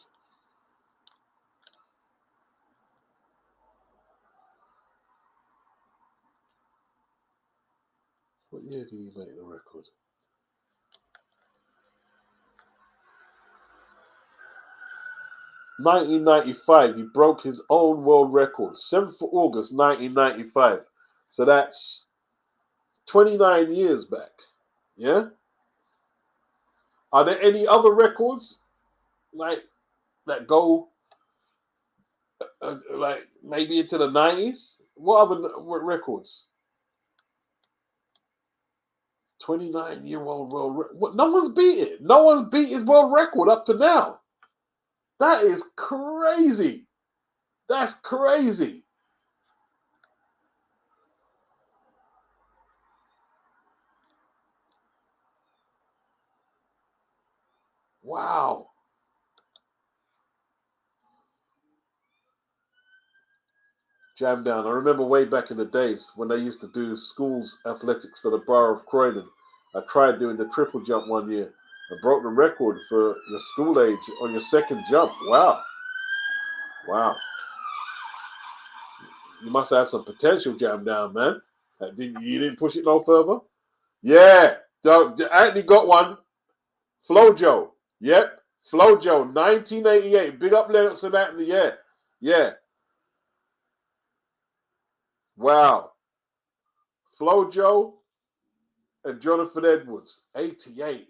What year did he make the record? 1995. He broke his own world record. 7th of August, 1995. So that's 29 years back. Yeah? Are there any other records like that go like maybe into the 90s? What other records? 29-year-old world record. What? No one's beat it. No one's beat his world record up to now. That is crazy. That's crazy. Wow. Jam down. I remember way back in the days when they used to do schools athletics for the borough of Croydon. I tried doing the triple jump one year. I broke the record for your school age on your second jump. Wow. Wow. You must have some potential, Jam down, man. You didn't push it no further? Yeah. Anthony got one. Flojo. Yep. Flojo, 1988. Big up Lennox and Anthony. Yeah. Yeah. Wow. Flojo and Jonathan Edwards, 88.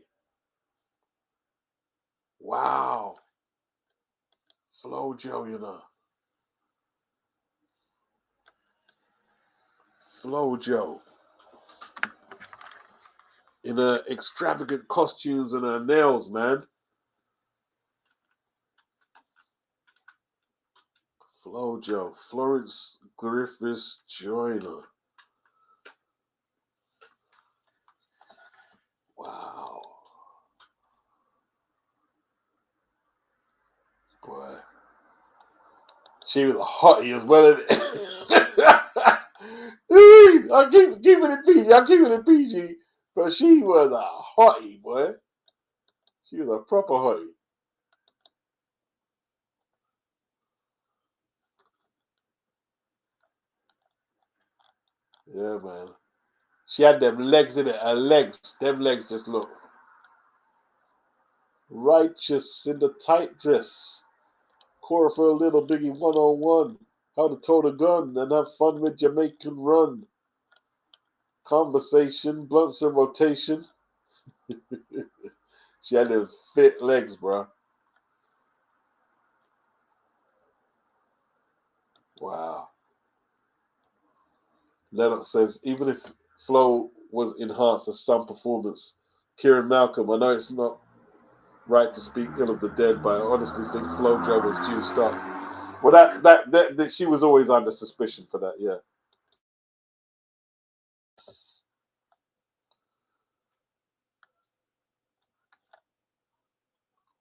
Wow. Flojo, you know. Flojo. In her extravagant costumes and her nails, man. Flojo. Florence Griffiths Joyner. Wow. Boy. She was a hottie as well. I'm keeping it PG. I'm keeping it PG. But she was a hottie, boy. She was a proper hottie. Yeah, man. She had them legs in it. Her legs. Them legs just look. Righteous in the tight dress. Cora for a little biggie 101. How to tote a gun and have fun with Jamaican run. Conversation, blunts and rotation. She had them fit legs, bro. Wow. Lennox says, even if flow was enhanced as some performance, Kieran Malcolm, I know it's not right to speak ill of the dead, but I honestly think FloJo was juiced up. Well, that she was always under suspicion for that, yeah.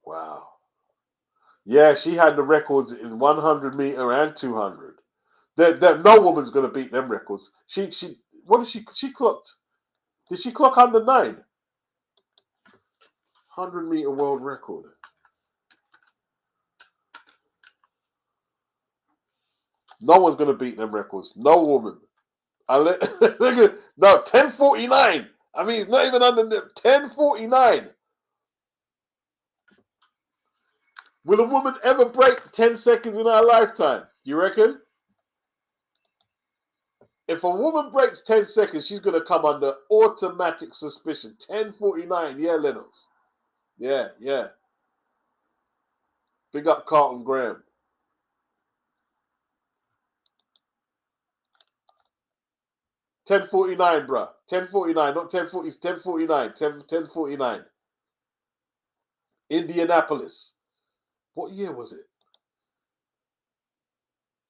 Wow. Yeah, she had the records in 100 meter and 200. That no woman's gonna beat them records. She what did she clocked? Did she clock under 9? 100-meter world record. No one's gonna beat them records. No woman. No, 10:49. I mean, it's not even under 10:49. Will a woman ever break 10 seconds in her lifetime? You reckon? If a woman breaks 10 seconds, she's going to come under automatic suspicion. 10:49. Yeah, Lennox. Yeah, yeah. Big up Carlton Graham. $10.49, bruh. $10.49, not 10.40. It's 10.49. 10.49. Indianapolis. What year was it?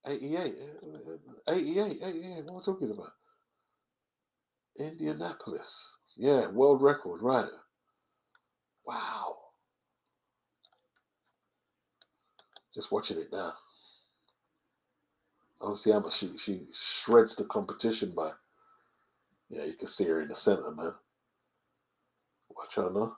88. 88. What am I talking about? Indianapolis. Yeah, world record, right. Wow. Just watching it now. I want to see how much she shreds the competition by. Yeah, you can see her in the center, man. Watch her now.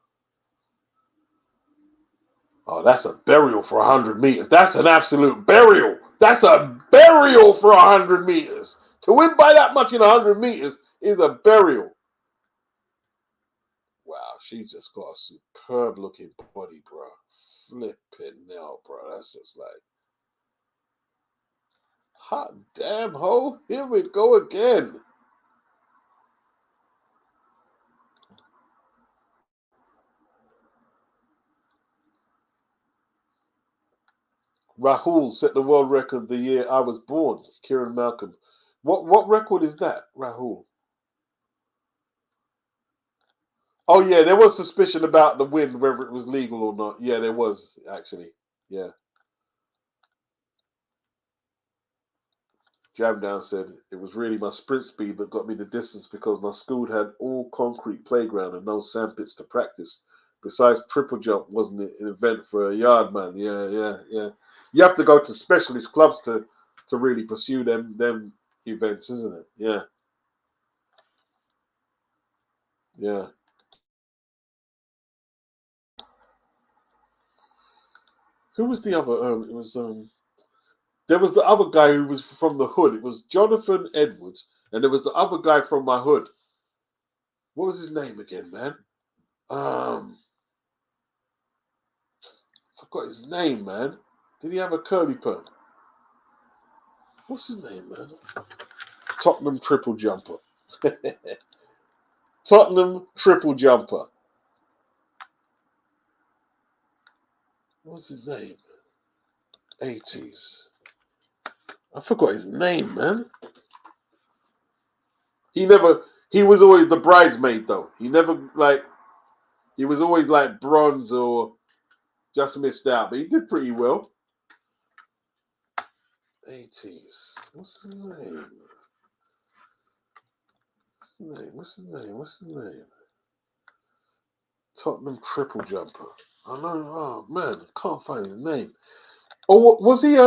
Oh, that's a burial for 100 meters. That's an absolute burial. That's a burial for 100 meters. To win by that much in 100 meters is a burial. Wow, she's just got a superb looking body, bro. Flipping now, bro. That's just like, hot damn, ho. Here we go again. Rahul set the world record the year I was born. Kieran Malcolm. What record is that, Rahul? Oh yeah, there was suspicion about the win, whether it was legal or not. Yeah, there was actually. Yeah. Jam Down said it was really my sprint speed that got me the distance because my school had all concrete playground and no sandpits to practice. Besides, triple jump wasn't an event for a yard man. Yeah. You have to go to specialist clubs to really pursue them events, isn't it? Yeah. Yeah. Who was the other? It was there was the other guy who was from the hood. It was Jonathan Edwards, and there was the other guy from my hood. What was his name again, man? Forgot his name, man. Did he have a curly perm? What's his name, man? Tottenham triple jumper. Tottenham triple jumper. What's his name? 80s. I forgot his name, man. He was always the bridesmaid, though. He was always like bronze or just missed out, but he did pretty well. 80s. What's his name? What's his name? Tottenham triple jumper. I know. Oh man, can't find his name. Oh, was he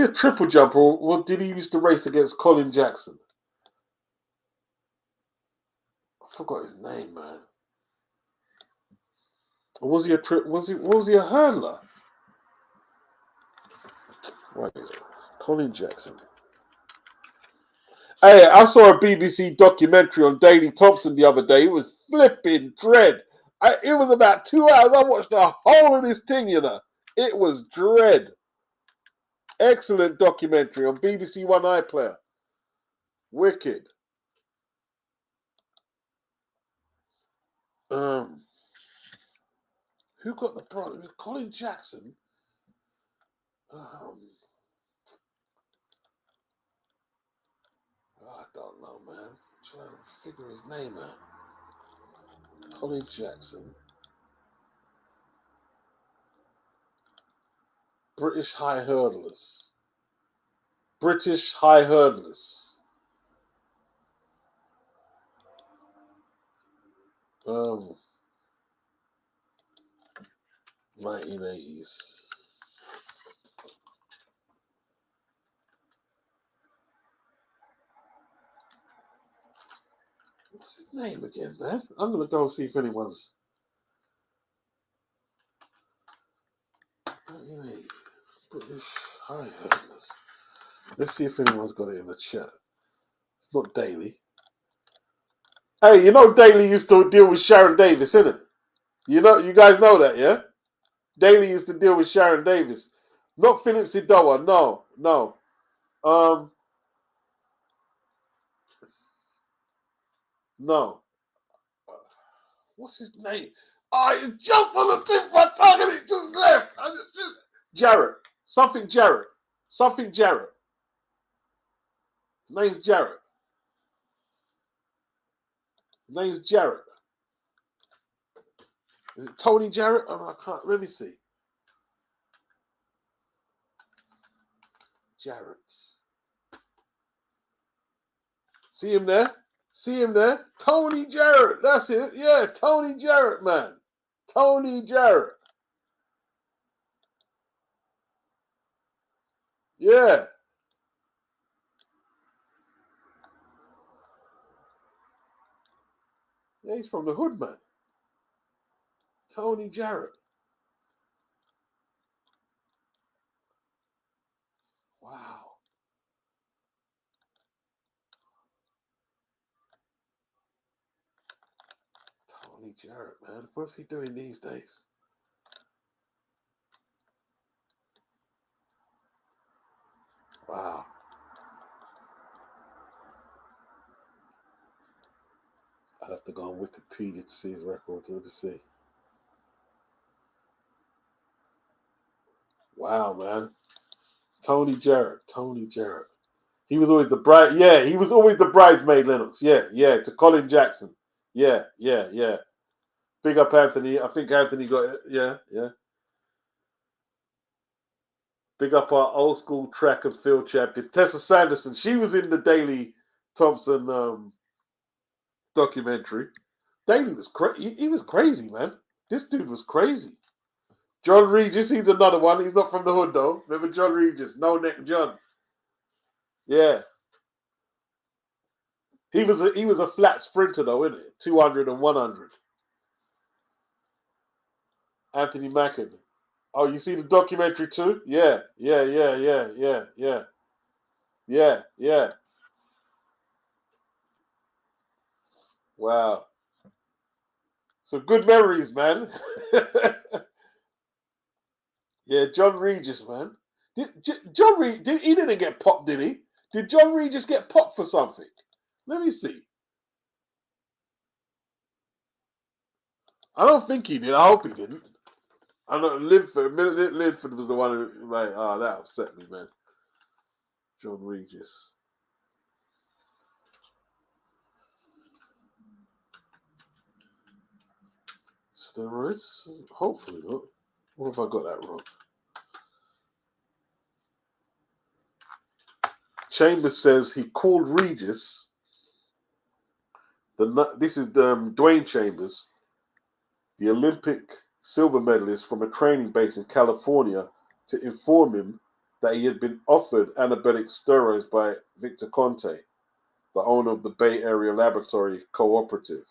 a triple jumper, or did he used to race against Colin Jackson? I forgot his name, man. Or was he a hurdler? What is it? Colin Jackson. Hey, I saw a BBC documentary on Daley Thompson the other day. It was flipping dread. It was about 2 hours. I watched the whole of this thing, you know. It was dread. Excellent documentary on BBC One iPlayer. Wicked. Who got the problem? Colin Jackson. I don't know, man. I'm trying to figure his name out. Colin Jackson. British high hurdlers. British high hurdlers. 1980s. What's his name again, man? I'm gonna go see if anyone's. British high hurdlers. Let's see if anyone's got it in the chat. It's not Daly. Hey, you know Daly used to deal with Sharon Davis, isn't it? You guys know that, yeah? Daly used to deal with Sharon Davis. Not Philip Sidoa, no. No. What's his name? It's just on the tip of my tongue and it just left. Just Jarrett. Something Jarrett. Something Jarrett. His name's Jarrett. His name's Jarrett. Is it Tony Jarrett? Oh, I can't. Let me see. Jarrett. See him there? See him there? Tony Jarrett. That's it. Yeah, Tony Jarrett, man. Tony Jarrett. Yeah. Yeah, he's from the hood, man. Tony Jarrett. Wow. Tony Jarrett, man. What's he doing these days? Wow. I'd have to go on Wikipedia to see his records. Let me see. Wow, man. Tony Jarrett. Tony Jarrett. He was always the bride. Yeah, he was always the bridesmaid, Lennox. Yeah. To Colin Jackson. Yeah. Big up Anthony. I think Anthony got it. Yeah. Big up our old school track and field champion, Tessa Sanderson. She was in the Daley Thompson documentary. Daley was crazy. He was crazy, man. This dude was crazy. John Regis, he's another one. He's not from the hood, though. Remember John Regis? No Neck John. Yeah. He was a flat sprinter, though, isn't it? 200 and 100. Anthony Mackin. Oh, you see the documentary too? Yeah. Wow. Some good memories, man. Yeah, John Regis, man. John Regis, he didn't get popped, did he? Did John Regis get popped for something? Let me see. I don't think he did. I hope he didn't. I know Linford was the one who, like, that upset me, man. John Regis. Steroids? Hopefully not. What if I got that wrong? Chambers says he called Regis. This is Dwayne Chambers, the Olympic silver medalist from a training base in California, to inform him that he had been offered anabolic steroids by Victor Conte, the owner of the Bay Area Laboratory Cooperative.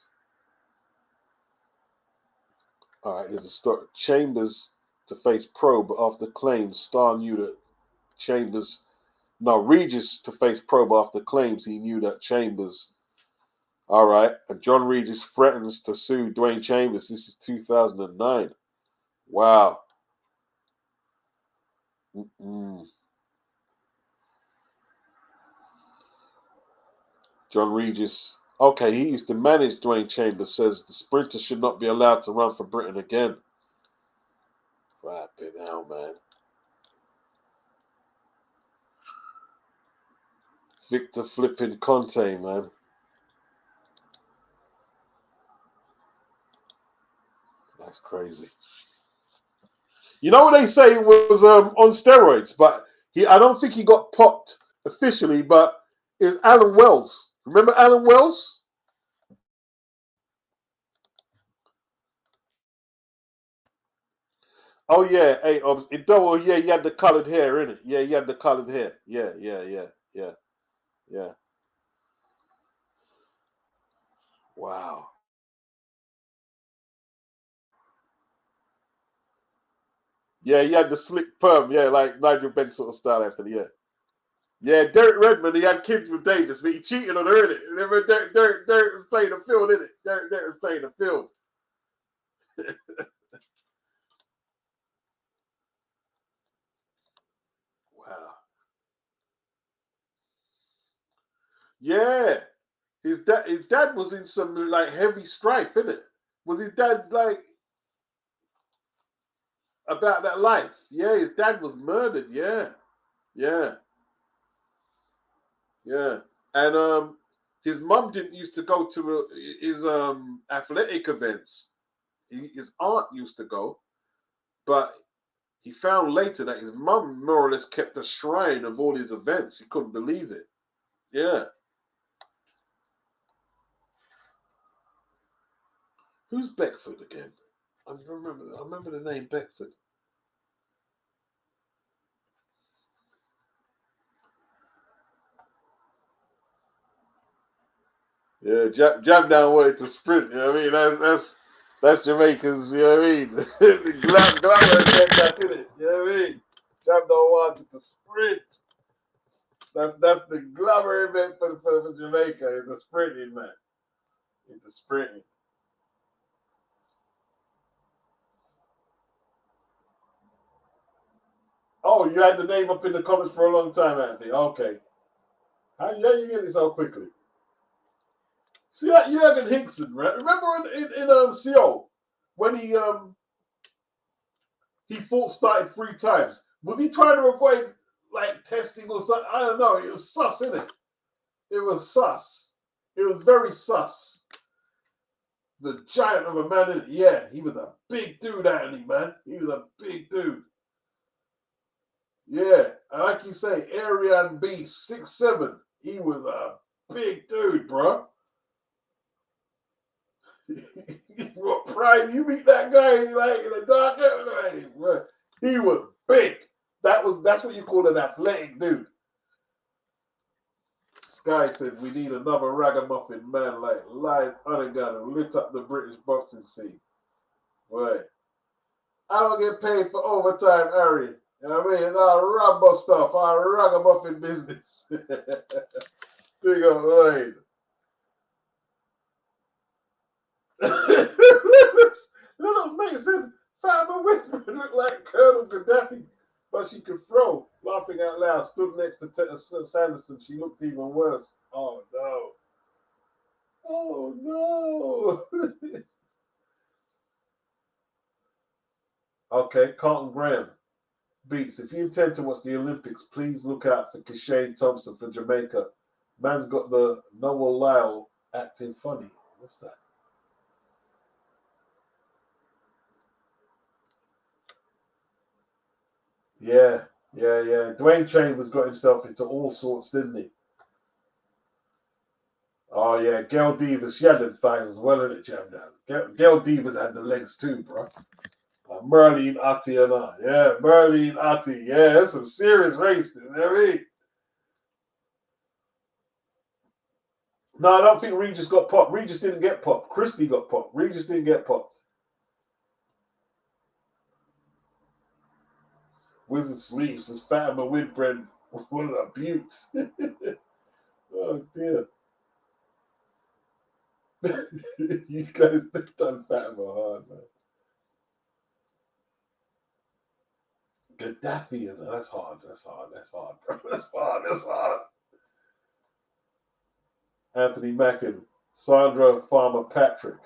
All right, there's a story. Chambers to face probe after claims Starr knew that Chambers. No, Regis to face probe after claims he knew that Chambers All right. And John Regis threatens to sue Dwayne Chambers. This is 2009. Wow. Mm-mm. John Regis. Okay, he used to manage Dwayne Chambers. Says the sprinter should not be allowed to run for Britain again. Flipping hell, man. Victor flipping Conte, man. That's crazy. You know what they say was on steroids, but I don't think he got popped officially, but is Alan Wells. Remember Alan Wells? Oh yeah, hey, oh yeah, he had the coloured hair, innit? Yeah, he had the coloured hair. Yeah, yeah, yeah, yeah, yeah. Wow. Yeah, he had the slick perm, yeah, like Nigel Benn sort of style, Anthony, yeah. Yeah, Derek Redmond, he had kids with Davis, but he cheated on her, innit? Remember Derek was playing the field, innit? Derek was playing the field. Wow. Yeah. His dad was in some like heavy strife, innit? Was his dad like about that life? Yeah, his dad was murdered, yeah. Yeah. Yeah. And his mum didn't used to go to his athletic events. His aunt used to go, but he found later that his mum more or less kept a shrine of all his events. He couldn't believe it. Yeah. Who's Beckford again? I remember the name Beckford. Yeah, jab down wanted to sprint. You know what I mean? That's Jamaicans. You know what I mean? The glamour said that, did it? You know what I mean? Jab down wanted to sprint. That's the glamour event for Jamaica. It's the sprinting, man. It's the sprinting. Oh, you had the name up in the comments for a long time, Anthony. Okay. How you get it so quickly? See that Jurgen Hickson, right? Remember in Seoul when he fought started 3 times. Was he trying to avoid like testing or something? I don't know. It was sus, isn't it? It was sus. It was very sus. The giant of a man, in it. Yeah, he was a big dude, Anthony, man. He was a big dude. Yeah, and like you say, Arian Beast, 6'7". He was a big dude, bro. What pride you meet that guy like in the dark alley? He was big. That's what you call an athletic dude. Sky said we need another ragamuffin man like Lion Hunnigan who lit up the British boxing scene. Boy, I don't get paid for overtime, Harry. You know what I mean? It's all Rambo stuff, all ragamuffin business. Big up, Lloyd. Little mate said, Farmer Whitman looked like Colonel Gaddafi, but she could throw. Laughing out loud, stood next to Sanderson. She looked even worse. Oh no. Oh no. Okay, Carlton Graham. Beats. If you intend to watch the Olympics, please look out for Kishane Thompson for Jamaica. Man's got the Noel Lyle acting funny. What's that? Yeah, yeah. Dwayne Chambers got himself into all sorts, didn't he? Oh yeah, Gail Divas, she had them thighs as well, in it, Jam Down. Gail Divas had the legs too, bro. Merlene Ati and I. Yeah, Merlene Ati. Yeah, that's some serious racing. You know what I mean? No, I don't think Regis got popped. Regis didn't get popped. Christie got popped. Regis didn't get popped. Wizard Sleeves says Fatima Whitbread was a beaut. Oh dear. You guys done Fatima hard, man. Gaddafi, that's hard. That's hard, bro. That's hard. Anthony Mackin, Sandra Farmer Patrick.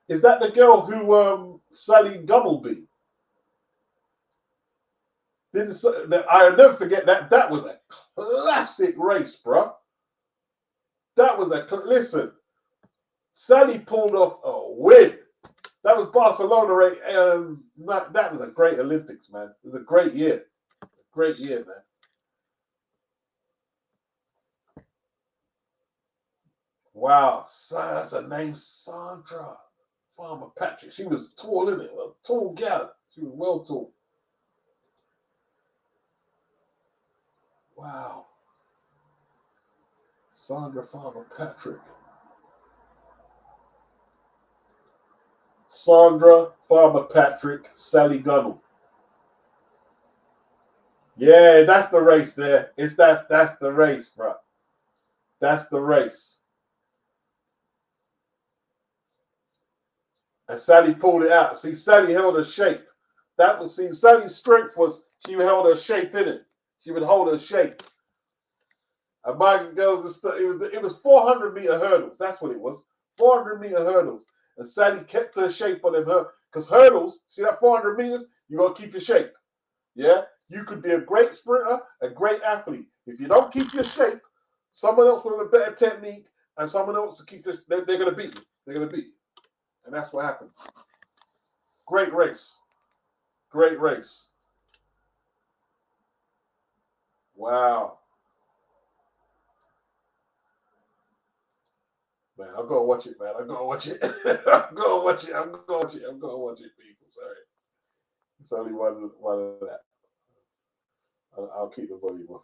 Is that the girl who Sally Gumbleby? I'll never forget that. That was a classic race, bro. That was listen. Sally pulled off a win. That was Barcelona race. That was a great Olympics, man. It was a great year. Great year, man. Wow, that's her name, Sandra Farmer Patrick. She was tall, isn't it? A tall gal. She was well tall. Wow. Sandra Farmer Patrick. Sandra Farmer Patrick, Sally Gunnell. Yeah, that's the race there. That's the race, bro. That's the race. And Sally pulled it out. See, Sally held her shape. Sally's strength was she held her shape in it. She would hold her shape. And my girls, it was 400-meter hurdles. That's what it was. 400-meter hurdles. And Sally kept her shape on them because hurdles. See that 400 meters? You gotta keep your shape. Yeah, you could be a great sprinter, a great athlete. If you don't keep your shape, someone else with a better technique and someone else to keep this, they're gonna beat you. They're gonna beat you. And that's what happened. Great race. Great race. Wow. Man, I'm gonna watch it, man. I'm gonna watch it. I'm gonna watch it. I'm gonna watch it. I'm gonna watch it, people. Sorry. It's only one of that. I'll keep the volume off.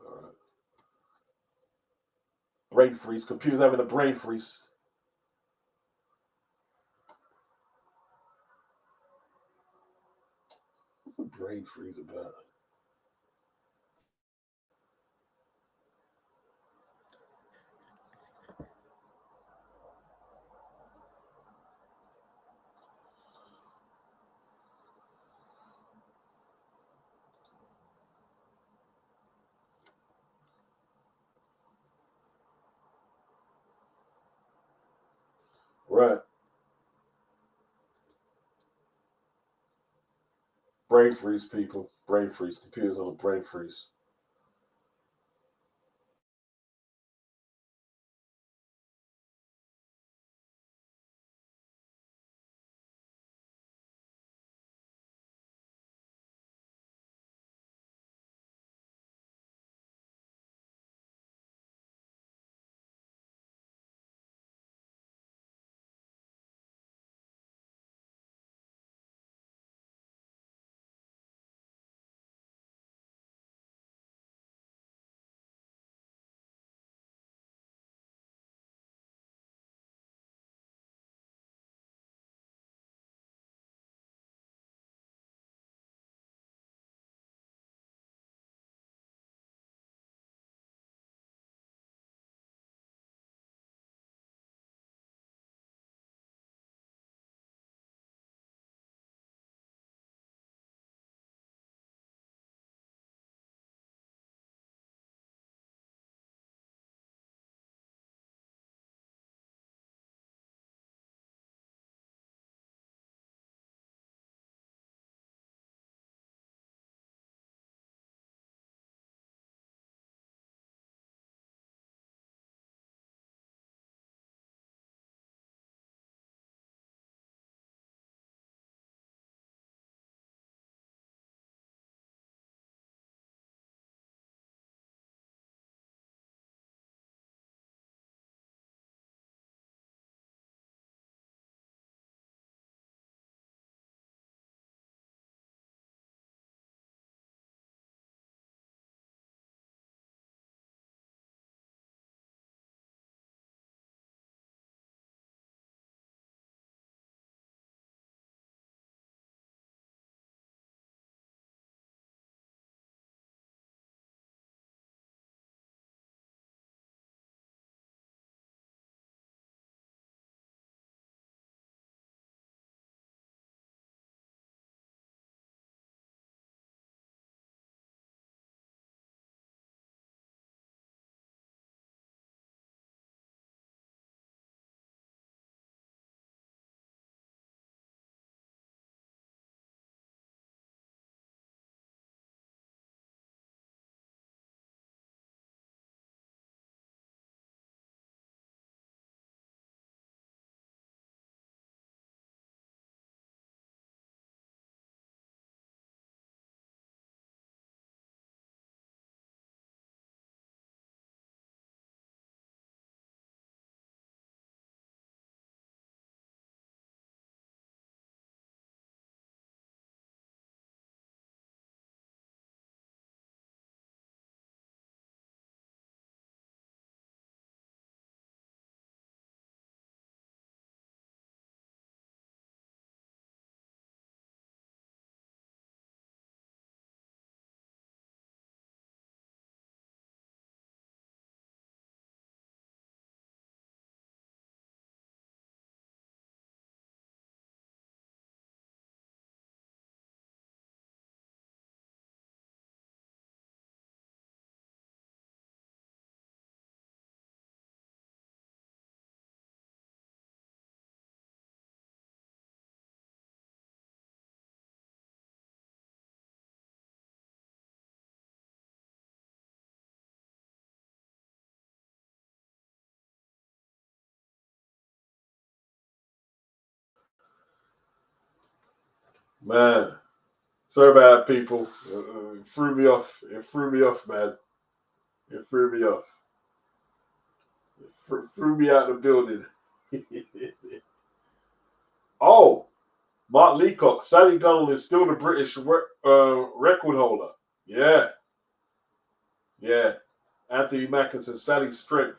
All right. Brain freeze. Computer's having a brain freeze. What's a brain freeze about? Right. Brain freeze, people. Brain freeze. Computer's on a brain freeze. Man, sorry about that, people. It threw me off. It threw me off, man. It threw me off. It threw me out of the building. Oh, Mark Leacock, Sally Gunnell is still the British record holder. Yeah, yeah. Anthony Mackin says Sally's strength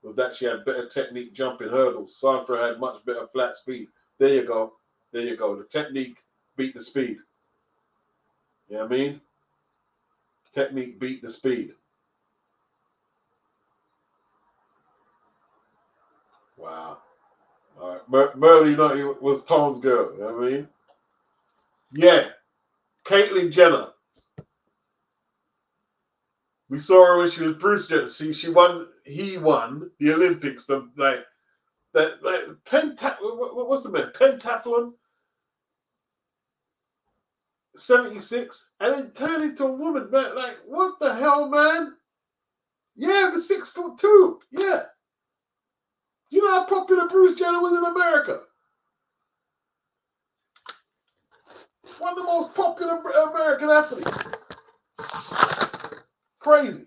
was that she had better technique jumping hurdles. Sandra had much better flat speed. There you go. There you go. The technique beat the speed. You know what I mean? Technique beat the speed. Wow. All right. Merle, you know, he was Tom's girl. You know what I mean? Yeah. Caitlyn Jenner. We saw her when she was Bruce Jenner. See, he won the Olympics. What's the man? Pentathlon 76, and then turned into a woman, man. Like, what the hell, man? Yeah, the 6'2". Yeah. You know how popular Bruce Jenner was in America? One of the most popular American athletes. Crazy.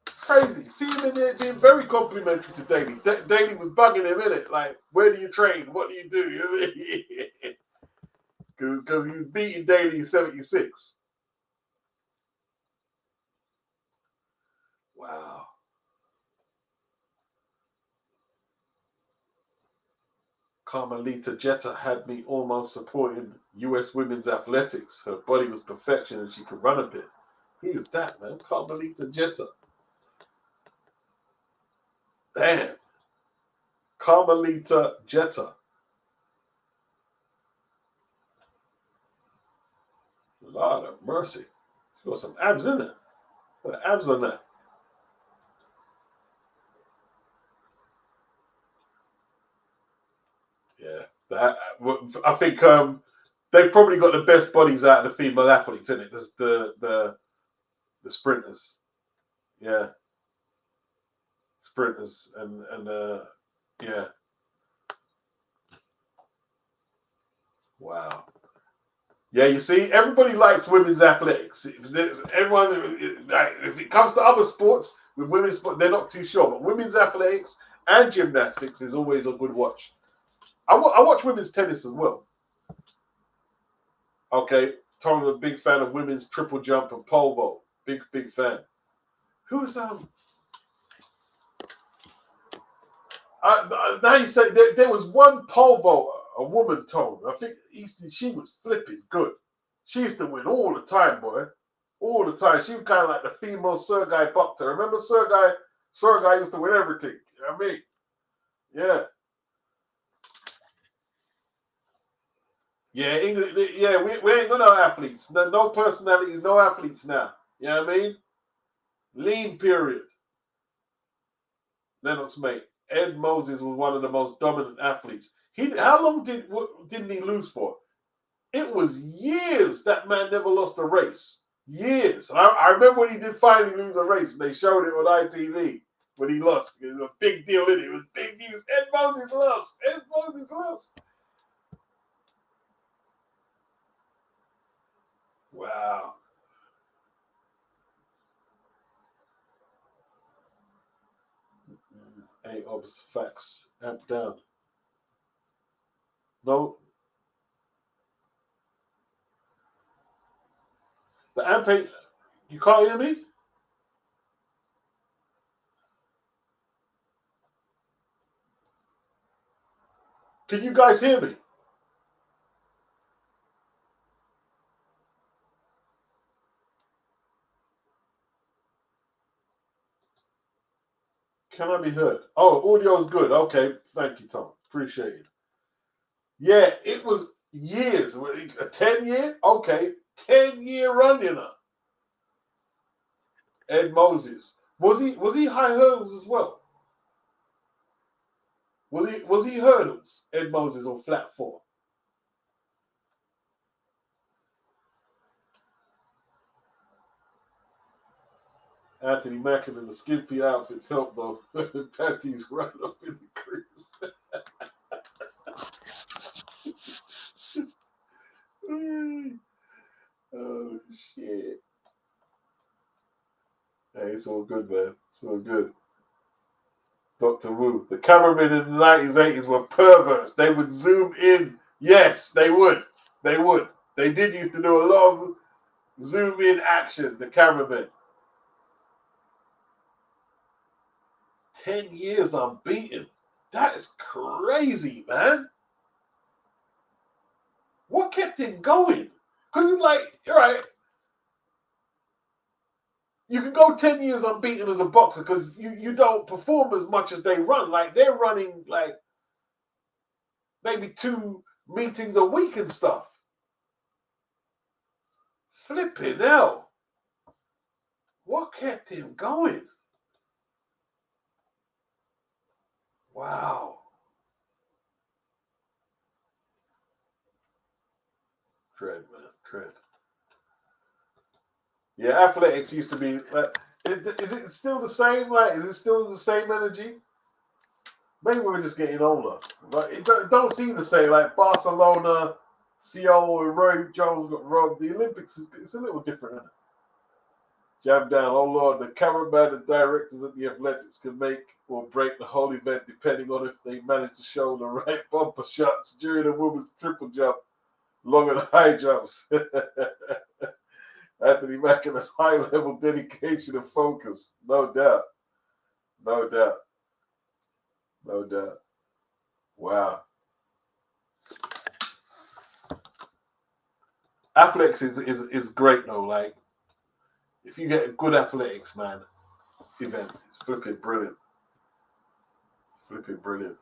Crazy. See him in there being very complimentary to Daley. Daley was bugging him, innit? Like, where do you train? What do you do? You know what I mean? Because he was beating Daley in 76. Wow. Carmelita Jetta had me almost supporting U.S. women's athletics. Her body was perfection and she could run a bit. Who is that, man? Carmelita Jetta. Damn. Carmelita Jetta. Lord of mercy. She's got some abs in it. Got abs on that. Yeah. I think they've probably got the best bodies out of the female athletes, in it. The sprinters. Yeah. Sprinters and yeah. Wow. Yeah, you see, everybody likes women's athletics. Everyone, if it comes to other sports, with women's sport, they're not too sure. But women's athletics and gymnastics is always a good watch. I watch women's tennis as well. Okay, Tom's a big fan of women's triple jump and pole vault. Big fan. Who's now you say there was one pole vaulter, a woman, Tom. I think she was flipping good. She used to win all the time, boy. All the time. She was kind of like the female Sergei Bukta. Remember Sergei? Sergei used to win everything. You know what I mean? Yeah. Yeah, England. Yeah, we ain't got no athletes. No personalities, no athletes now. You know what I mean? Lean period. Lennox, mate. Ed Moses was one of the most dominant athletes. How long didn't he lose for? It was years that man never lost a race. Years. I remember when he did finally lose a race, and they showed it on ITV when he lost. It was a big deal, in it? It was big news. Ed Moses lost. Ed Moses lost. Wow. Hey, obs, facts. Amp down. No, the amp ain't. You can't hear me? Can you guys hear me? Can I be heard? Oh, audio's good. Okay. Thank you, Tom. Appreciate it. Yeah, it was years. A 10-year? Okay. 10-year run, you know. Ed Moses. Was he high hurdles as well? Was he hurdles? Ed Moses on flat four. Anthony Mackin in the skimpy outfits helped though. Panties right up in the crease. It's all good, man. It's all good. Dr. Wu. The cameramen in the 1980s were perverts. They would zoom in. Yes, they would. They would. They did used to do a lot of zoom in action, the cameramen. 10 years unbeaten. That is crazy, man. What kept him going? Because it's like, all right, you can go 10 years unbeaten as a boxer because you don't perform as much as they run. Like, they're running, like, maybe 2 meetings a week and stuff. Flipping hell. What kept him going? Wow. Tread, man. Tread. Yeah, athletics used to be like, is it still the same? Like, is it still the same energy? Maybe we're just getting older. But it don't seem the same. Like Barcelona, Seoul, and Roy Jones got robbed. The Olympics, it's a little different, isn't it? Jab down. Oh, Lord, the cameraman and directors at the athletics can make or break the whole event depending on if they manage to show the right bumper shots during a woman's triple jump, long and high jumps. Anthony Mackin has high-level dedication and focus. No doubt. No doubt. No doubt. Wow. Athletics is great, though. Like, if you get a good athletics, man, event, it's flipping brilliant. Flipping brilliant.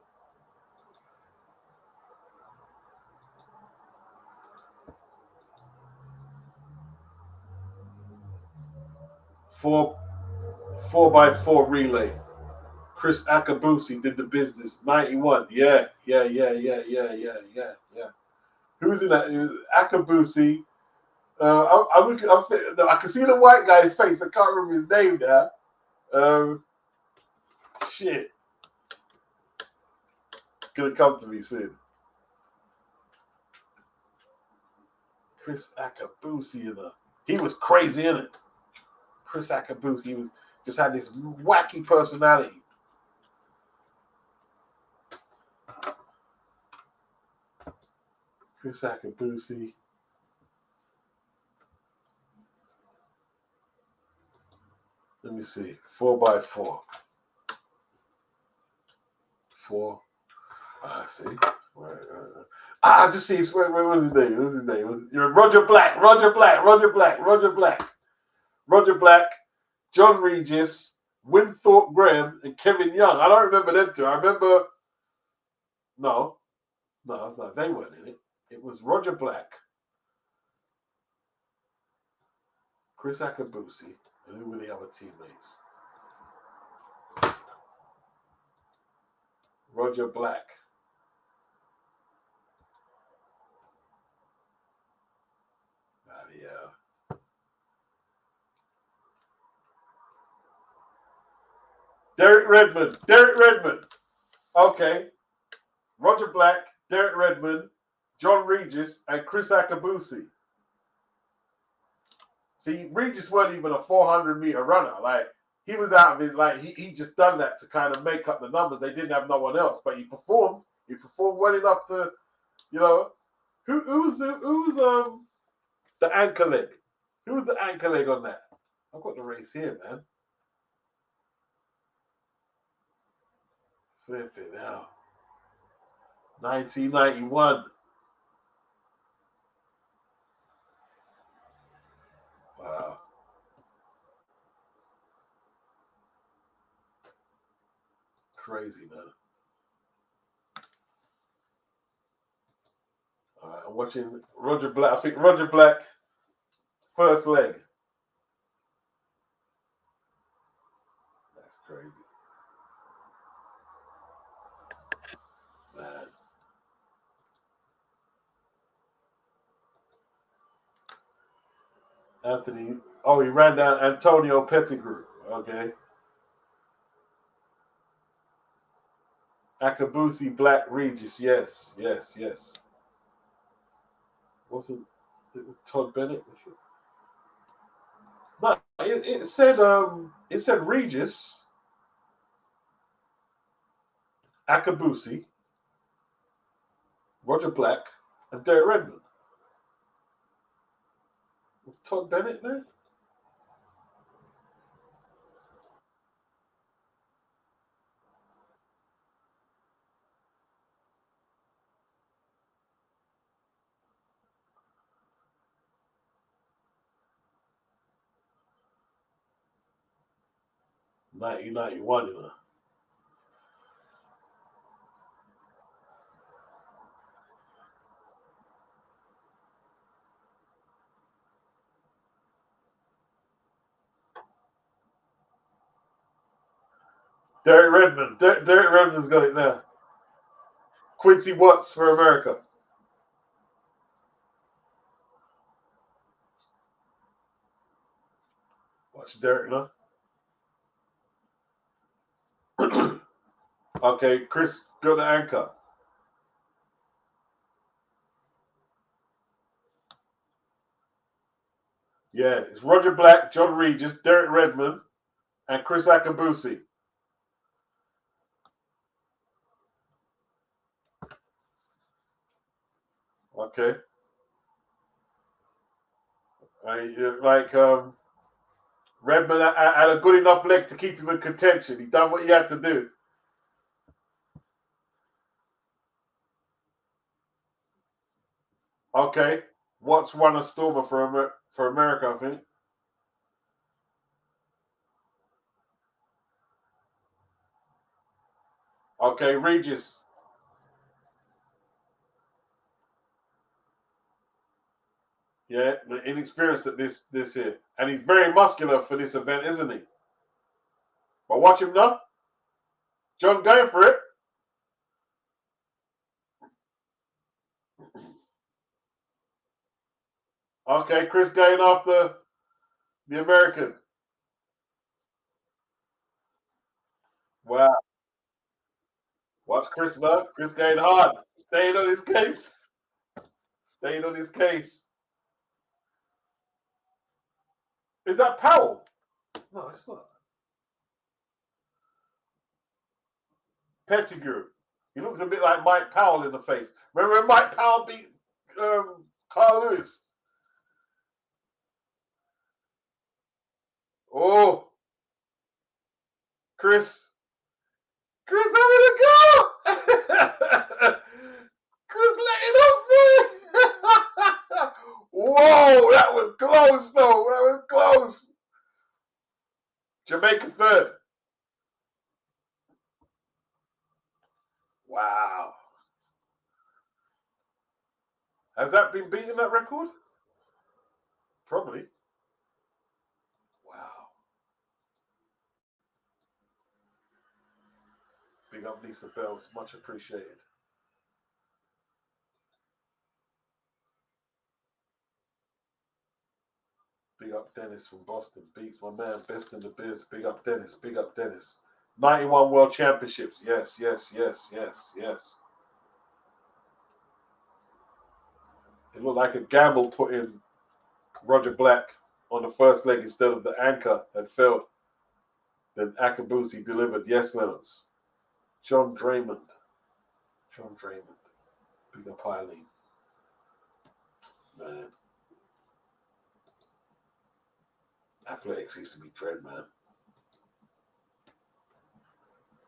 Four by four relay. Chris Akabusi did the business. 91. Yeah. Who's in that? It was Akabusi. I can see the white guy's face. I can't remember his name now. Shit. It's gonna come to me soon. Chris Akabusi he was crazy, innit? Chris Akabusi, just had this wacky personality. Chris Akabusi. Let me see. 4 by 4. 4. I see. I just see. Where was his name? What was his name? Roger Black. Roger Black, John Regis, Winthrop Graham, and Kevin Young. I don't remember them two. I remember. No, they weren't in it. It was Roger Black, Chris Akabusi, and who were the other teammates? Roger Black. Yeah. Derek Redmond. Okay. Roger Black, Derek Redmond, John Regis, and Chris Akabusi. See, Regis wasn't even a 400-meter runner. Like, he was out of it. Like, he just done that to kind of make up the numbers. They didn't have no one else, but he performed. He performed well enough to, you know. Who's the anchor leg? Who's the anchor leg on that? I've got the race here, man. Flip it now. 1991. Wow. Crazy, man. All right, I'm watching Roger Black. I think Roger Black, first leg. That's crazy. Man. Anthony. Oh, he ran down Antonio Pettigrew. Okay. Akabusi, Black, Regis. Yes. What's it? Todd Bennett? No, it said Regis, Akabusi, Roger Black, and Derek Redmond. Todd Bennett there? Nineteen 91, you know. Derek Redmond. Derek Redmond's got it now. Quincy Watts for America. Watch Derek now. Okay, Chris, go to anchor. Yeah, it's Roger Black, John Regis, Derek Redmond, and Chris Akabusi. Okay. Like Redmond had a good enough leg to keep him in contention. He done what he had to do. Okay. Watts won a Stormer for America, I think. Okay, Regis. Yeah, the inexperienced at this here. And he's very muscular for this event, isn't he? But watch him now. John going for it. Okay, Chris going after the American. Wow. Watch Chris now. Chris going hard. Staying on his case. Staying on his case. Is that Powell? No, it's not. Pettigrew. He looks a bit like Mike Powell in the face. Remember when Mike Powell beat Carl Lewis? Oh, Chris. Chris having a go. Chris letting off me. Whoa, that was close though. That was close. Jamaica third. Wow. Has that been beaten, that record? Probably. Wow. Big up Lisa Bells. Much appreciated. Big up Dennis from Boston. Beats my man, best in the biz. Big up Dennis. Big up Dennis. 91 World Championships. Yes, yes, yes, yes, yes. It looked like a gamble putting Roger Black on the first leg instead of the anchor that failed. Then Akabusi delivered. Yes, Lennox. John Draymond. John Draymond. Big up Eileen. Man. Athletics used to be dread, man.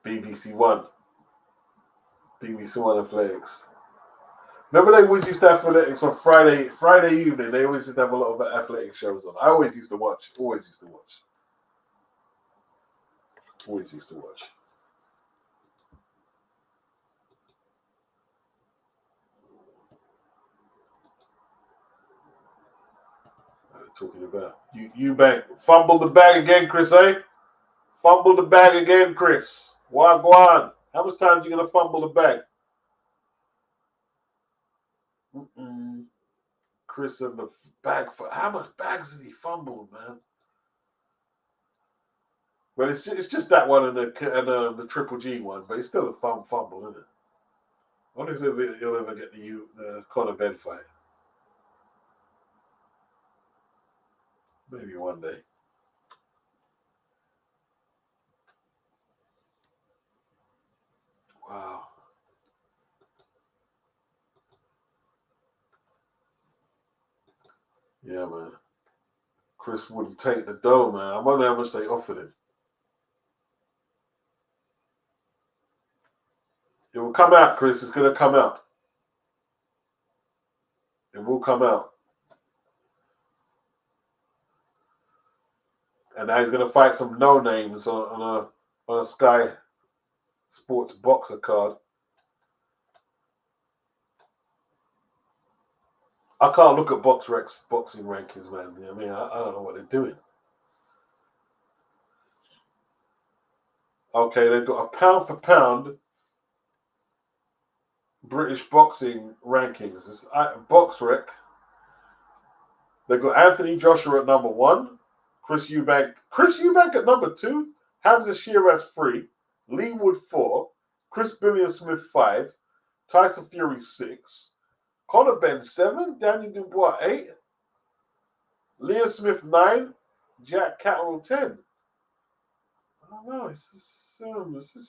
BBC One. BBC One Athletics. Remember they always used to have athletics on Friday evening. They always used to have a lot of athletic shows on. I always used to watch. Always used to watch. Always used to watch. Talking about Eubank. Fumbled the bag again, Chris, eh? Fumbled the bag again, Chris. Wagwan. How much time are you going to fumble the bag? Chris and the bag. How much bags has he fumbled, man? Well, it's just that one and the Triple G one, but it's still a fumble, isn't it? I wonder if he'll ever get the Conor Ben fight. Maybe one day. Wow. Yeah, man. Chris wouldn't take the dough, man. I wonder how much they offered him. It will come out, Chris. It's going to come out. It will come out. And now he's going to fight some no-names on a Sky Sports Boxer card. I can't look at boxing rankings, man. I mean, I don't know what they're doing. Okay, they've got a pound for pound British boxing rankings. It's BoxRec. They've got Anthony Joshua at number 1, Chris Eubank at number 2, Hamza Shiraz 3, Lee Wood 4, Chris Billion Smith 5, Tyson Fury 6, Conor Benn 7, Daniel Dubois 8, Leah Smith 9, Jack Catterall 10. I don't know. It's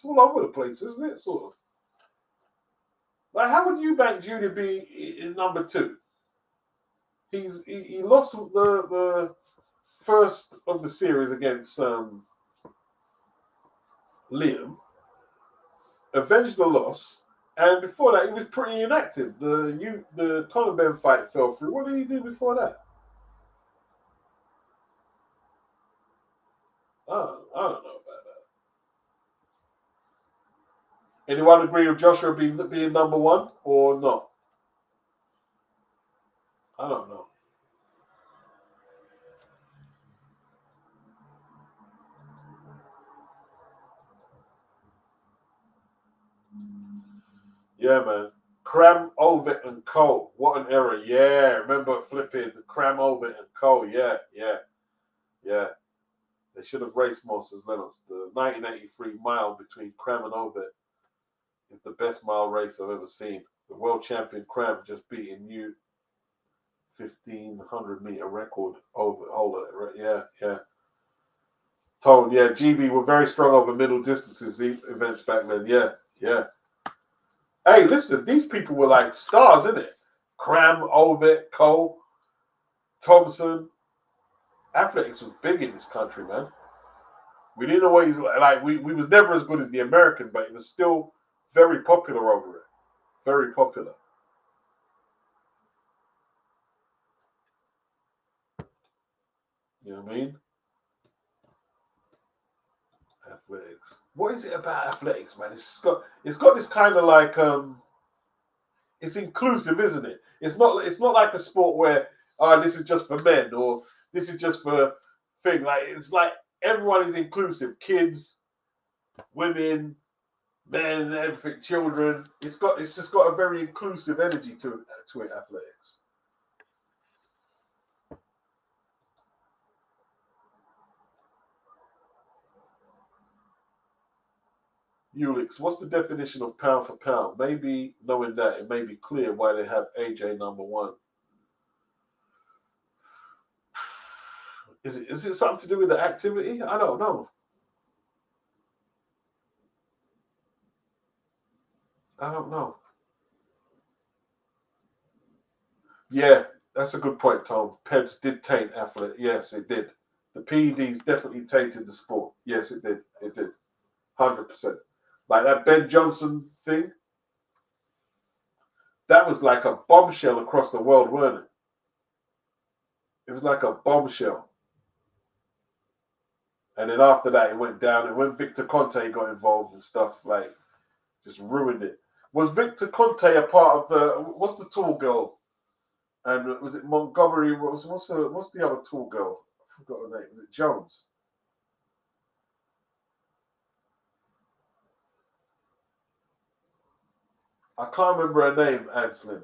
all over the place, isn't it? Sort of. Like, how would Eubank Jr. be in number 2? He lost the first of the series against Liam, avenged the loss, and before that he was pretty inactive. The Conor Benn fight fell through. What did he do before that? I don't know about that. Anyone agree with Joshua being number 1 or not? I don't know. Yeah, man. Cram, Ovett, and Cole. What an error. Yeah, remember flipping Cram, Ovett, and Cole. Yeah. They should have raced more, says Lennox. The 1983 mile between Cram and Ovett is the best mile race I've ever seen. The world champion Cram just beating new 1,500-meter record holder. Yeah. Tone, yeah. GB were very strong over middle distances events back then. Yeah. Hey, listen, these people were like stars, innit? Cram, Ovett, Cole, Thompson. Athletics was big in this country, man. We didn't always like we was never as good as the American, but it was still very popular over it. Very popular. You know what I mean? Athletics. What is it about athletics, man? It's got this kind of like it's inclusive, isn't it? It's not like a sport where this is just for men or this is just for thing. Like it's like everyone is inclusive. Kids, women, men, everything, children. It's just got a very inclusive energy to it, athletics. Ulix, what's the definition of pound for pound? Maybe knowing that, it may be clear why they have AJ number 1. Is it something to do with the activity? I don't know. I don't know. Yeah, that's a good point, Tom. PEDs did taint athlete. Yes, it did. The PEDs definitely tainted the sport. Yes, it did. It did. 100%. Like that Ben Johnson thing. That was like a bombshell across the world, weren't it? It was like a bombshell. And then after that, it went down. And when Victor Conte got involved and stuff, like, just ruined it. Was Victor Conte a part of the? What's the tall girl? And was it Montgomery? What's the other tall girl? I forgot her name. Was it Jones? I can't remember her name, Anslin.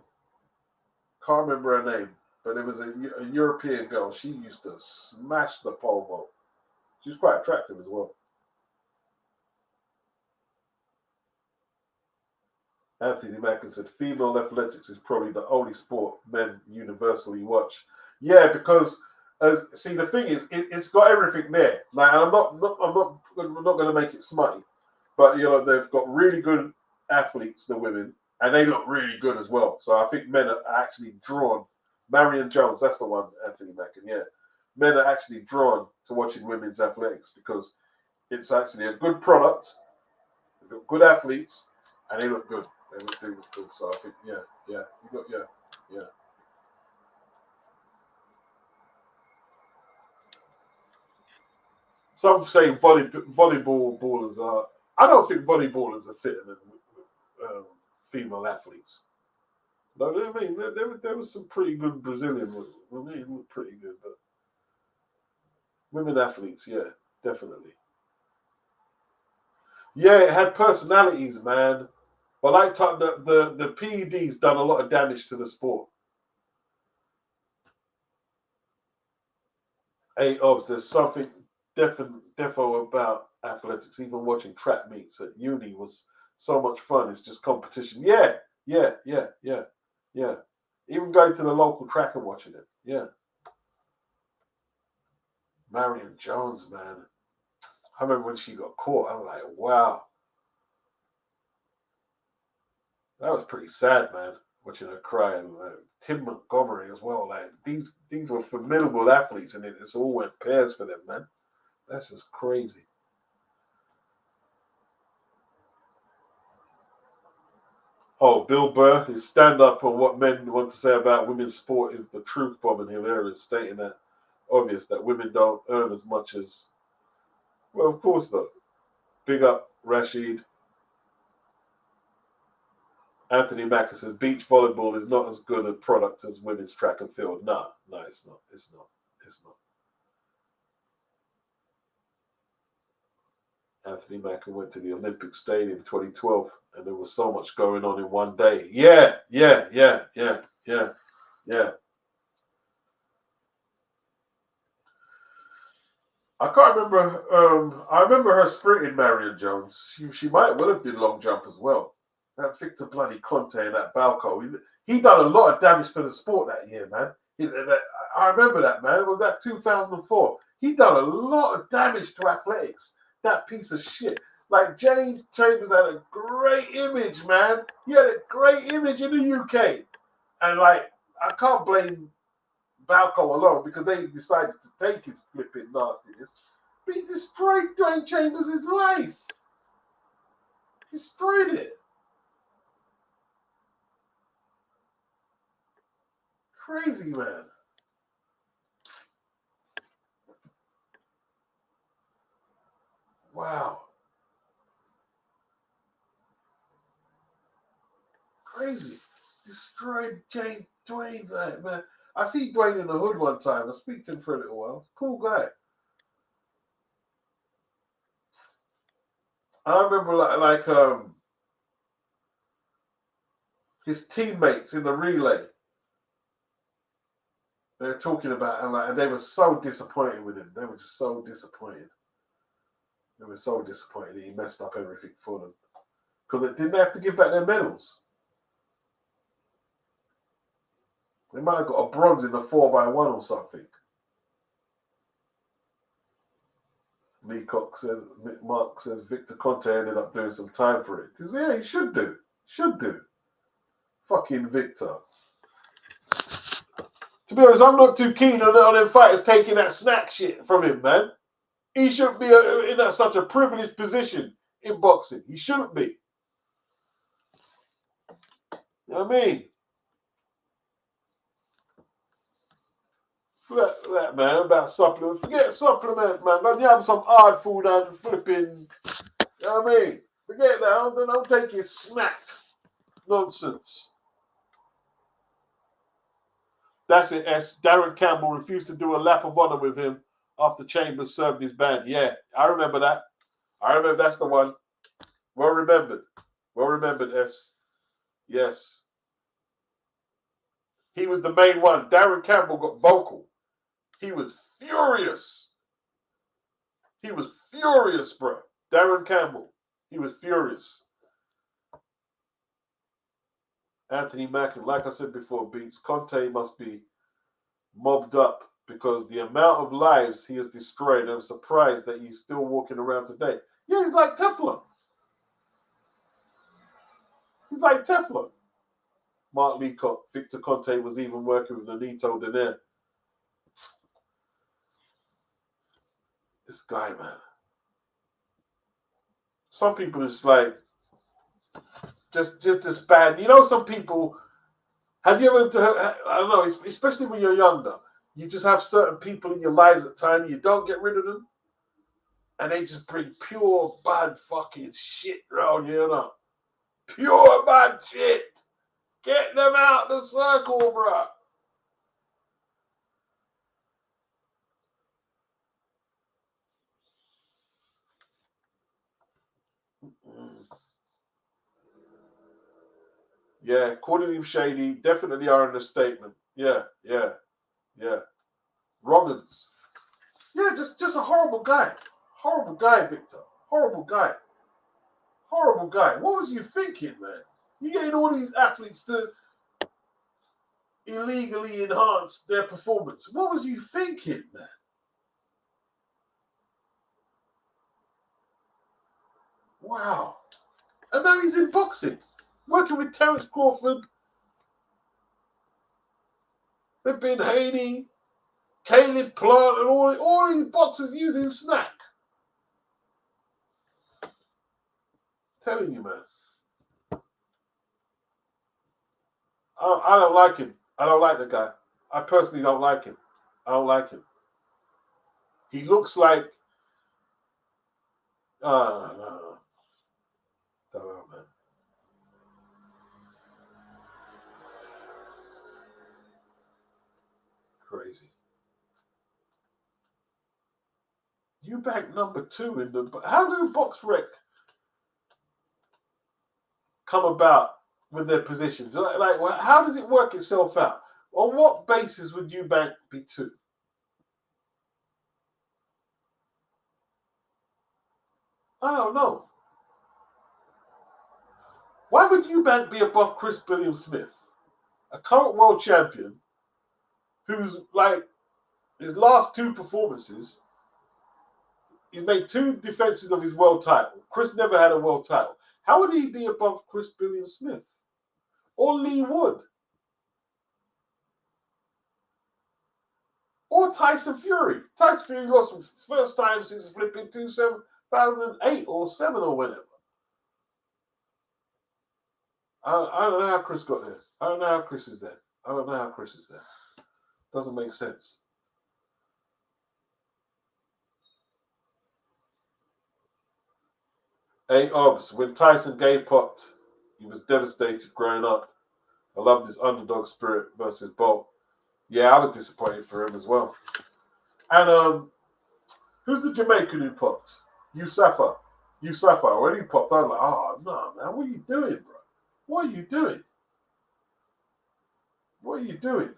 Can't remember her name. But there was a European girl. She used to smash the pole vault. She was quite attractive as well. Anthony Mackin said, female athletics is probably the only sport men universally watch. Yeah, because see, the thing is, it's got everything there. Like, I'm not going to make it smutty, but you know they've got really good athletes, the women, and they look really good as well. So I think men are actually drawn. Marion Jones, that's the one, Anthony Mackin, yeah. Men are actually drawn to watching women's athletics because it's actually a good product, they've got good athletes, and they look good. They look good. So I think, yeah. Some say volleyball ballers are. I don't think volleyballers are fitter than female athletes. No, I mean there was some pretty good Brazilian women. I mean, looked pretty good, but women athletes, yeah, definitely. Yeah, it had personalities, man. But like the PED's done a lot of damage to the sport. Hey, Obs, there's something defo about athletics. Even watching track meets at uni was so much fun. It's just competition. Yeah. Even going to the local track and watching it. Yeah. Marion Jones, man. I remember when she got caught. I was like, wow. That was pretty sad, man. Watching her cry, and Tim Montgomery as well. Like these were formidable athletes, and it's all went pairs for them, man. That's just crazy. Oh, Bill Burr, his stand-up on what men want to say about women's sport is the truth bomb and hilarious, stating that obvious that women don't earn as much as. Well, of course not. Big up Rashid. Anthony Mackin says beach volleyball is not as good a product as women's track and field. No, it's not. It's not. It's not. Anthony Mackin went to the Olympic Stadium in 2012, and there was so much going on in one day. Yeah. I can't remember. I remember her sprinting, Marion Jones. She might well have did long jump as well. That Victor bloody Conte and that Balco. He done a lot of damage to the sport that year, man. I remember that, man. It was that 2004. He done a lot of damage to athletics. That piece of shit. Like James Chambers had a great image, man. He had a great image in the UK, and like I can't blame Balco alone because they decided to take his flipping nastiness. But he destroyed Dwayne Chambers' life. Destroyed it. Crazy, man. Wow. Crazy. Destroyed Dwayne, like, man. I see Dwayne in the hood one time. I speak to him for a little while. Cool guy. I remember like his teammates in the relay. They were talking about and they were so disappointed with him. They were just so disappointed. They were so disappointed that he messed up everything for them. Because they didn't have to give back their medals. They might have got a bronze in the 4x1 or something. Mark says Victor Conte ended up doing some time for it. Yeah, he should do. Should do. Fucking Victor. To be honest, I'm not too keen on them fighters taking that snack shit from him, man. He shouldn't be in such a privileged position in boxing. He shouldn't be. You know what I mean? That man, about supplement. Forget supplement, man. Go and have some hard food and flipping. You know what I mean? Forget that. Don't take your snack. Nonsense. That's it, S. Darren Campbell refused to do a lap of honor with him after Chambers served his ban. Yeah, I remember that. I remember that's the one. Well remembered. Well remembered, S. Yes. He was the main one. Darren Campbell got vocal. He was furious. He was furious, bro. Darren Campbell. He was furious. Anthony Mackin, like I said before, Beats, Conte must be mobbed up because the amount of lives he has destroyed, I'm surprised that he's still walking around today. Yeah, he's like Teflon. It's like Teflon. Mark Leacock, Victor Conte was even working with Nonito Donaire. This guy, man. Some people is like just as bad. You know, some people. Have you ever? I don't know. Especially when you're younger, you just have certain people in your lives at times. You don't get rid of them, and they just bring pure bad fucking shit around you. You know, pure bad shit. Get them out the circle, bro. Yeah, calling him shady, definitely are an understatement. Yeah. Roggins. Yeah, just a horrible guy. Horrible guy, Victor. Horrible guy. Horrible guy. What was you thinking, man? You getting all these athletes to illegally enhance their performance. What was you thinking, man? Wow. And now he's in boxing, working with Terence Crawford. They've been Haney, Caleb Plant, and all these boxers using snack. Telling you, man. I don't like him. I don't like the guy. I personally don't like him. I don't like him. He looks like no. Don't know, man. Crazy. Eubank #2 in the. How do Box Rec come about with their positions? Like, how does it work itself out? On what basis would Eubank be 2? I don't know. Why would Eubank be above Chris Billiam Smith, a current world champion, who's like his last 2 performances? He's made 2 defenses of his world title. Chris never had a world title. How would he be above Chris Billiam Smith or Lee Wood or Tyson Fury? Tyson Fury lost for the first time since flipping 2008 or 7 or whenever. I don't know how Chris got there. I don't know how Chris is there. I don't know how Chris is there. Doesn't make sense. Hey, Obs, when Tyson gay popped, he was devastated growing up. I loved his underdog spirit versus Bolt. Yeah, I was disappointed for him as well. And who's the Jamaican who popped? Yusafa. When he popped, I was like, oh, no, man, what are you doing, bro? What are you doing? What are you doing?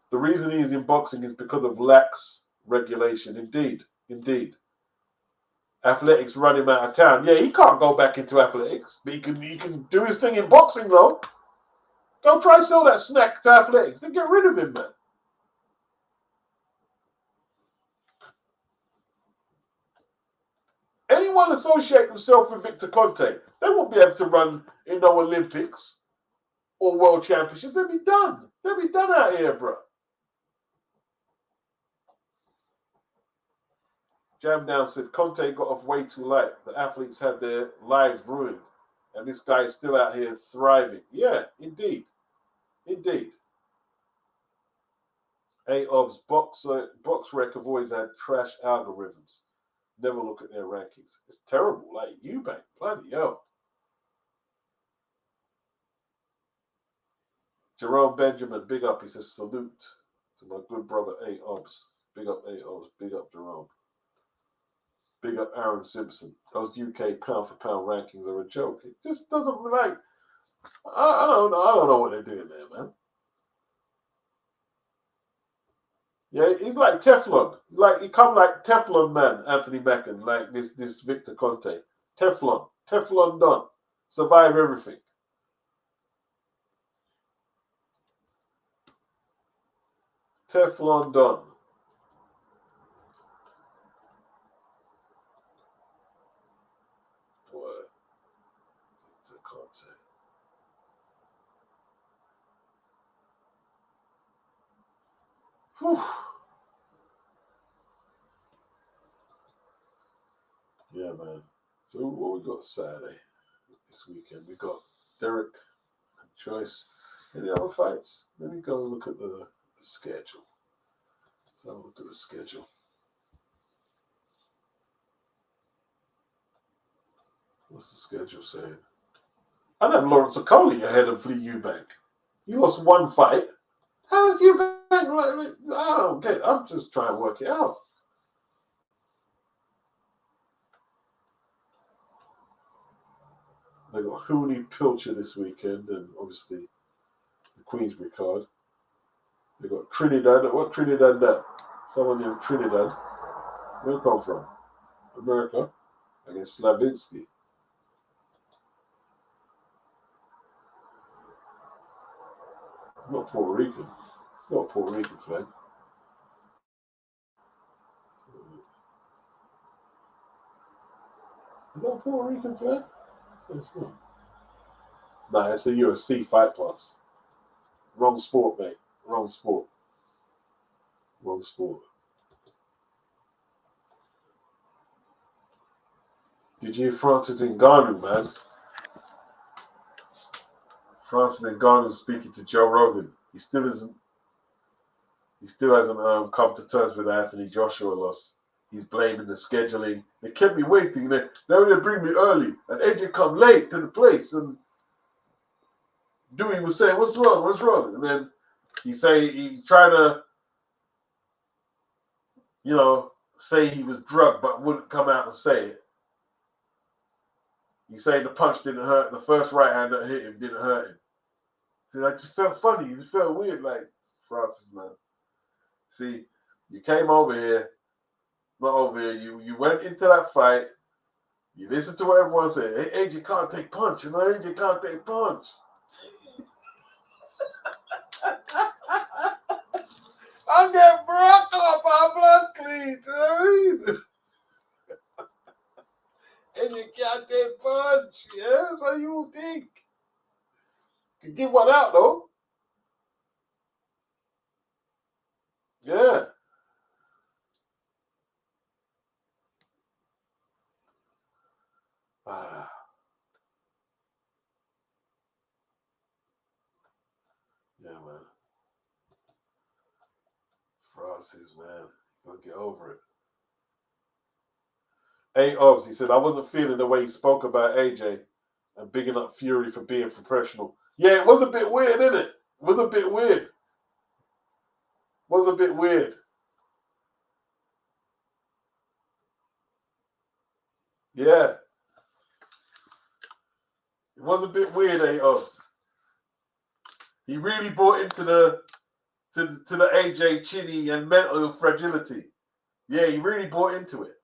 The reason he's in boxing is because of lax regulation. Indeed. Athletics run him out of town. Yeah, he can't go back into athletics, but he can do his thing in boxing though. Go try sell that snack to athletics. Then get rid of him, man. Anyone associate themselves with Victor Conte, they won't be able to run in no Olympics or World Championships. They'll be done. They'll be done out here, bro. Jam Down said Conte got off way too late. The athletes had their lives ruined, and this guy is still out here thriving. Yeah, indeed. Hey, Obs, Box Rec have always had trash algorithms. Never look at their rankings. It's terrible. Like Eubank, bloody hell. Jerome Benjamin, big up. He says salute to my good brother A Obs. Big up A Obs. Big up Jerome. Big up Aaron Simpson. Those UK pound for pound rankings are a joke. It just doesn't like. I don't know. I don't know what they're doing there, man. Yeah, he's like Teflon. Like he come like Teflon man, Anthony Mackin, like this Victor Conte. Teflon done. Survive everything. Teflon done. Whew. Yeah, man. So what we got Saturday this weekend? We got Derek and Choice. Any other fights? Let me go and look at the schedule. Let's have a look at the schedule. What's the schedule saying? I have Lawrence Okoli ahead of Lee Eubank. He lost one fight. How is Eubank? I don't get. I'm just trying to work it out. They got Hooney Pilcher this weekend, and obviously the Queensbury card. They got Trinidad. What Trinidad that? Someone named Trinidad. Where come from? America against Slavinsky. Not Puerto Rican. It's not a Puerto Rican flag. Is that a Puerto Rican flag? No, it's not. Nah, it's a UFC Fight Pass. Wrong sport, mate. Wrong sport. Wrong sport. Did you hear Francis Ngannou, man? Francis Ngannou speaking to Joe Rogan. He still hasn't come to terms with the Anthony Joshua loss. He's blaming the scheduling. They kept me waiting. Now they bring me early, and AJ come late to the place. And Dewey was saying, "What's wrong? What's wrong?" And then he tried to, say he was drugged, but wouldn't come out and say it. He saying the punch didn't hurt. The first right hand that hit him didn't hurt him. See, I just felt funny. It felt weird, like Francis, man. See, you came over here. Not over here. You went into that fight. You listened to what everyone said. Hey, AJ can't take punch. AJ can't take punch. I get broke up. My blood clean. You know what I mean? AJ can't take punch. Yeah, so you think. You can give one out, though. Yeah. Yeah, man. Francis, man. Gotta get over it. Hey, Obbs, he said, I wasn't feeling the way he spoke about AJ and bigging up Fury for being professional. Yeah, it was a bit weird, isn't it? It was a bit weird. Was a bit weird. Yeah. It was a bit weird, Obbs. He really bought into the AJ chinny and mental fragility. Yeah, he really bought into it.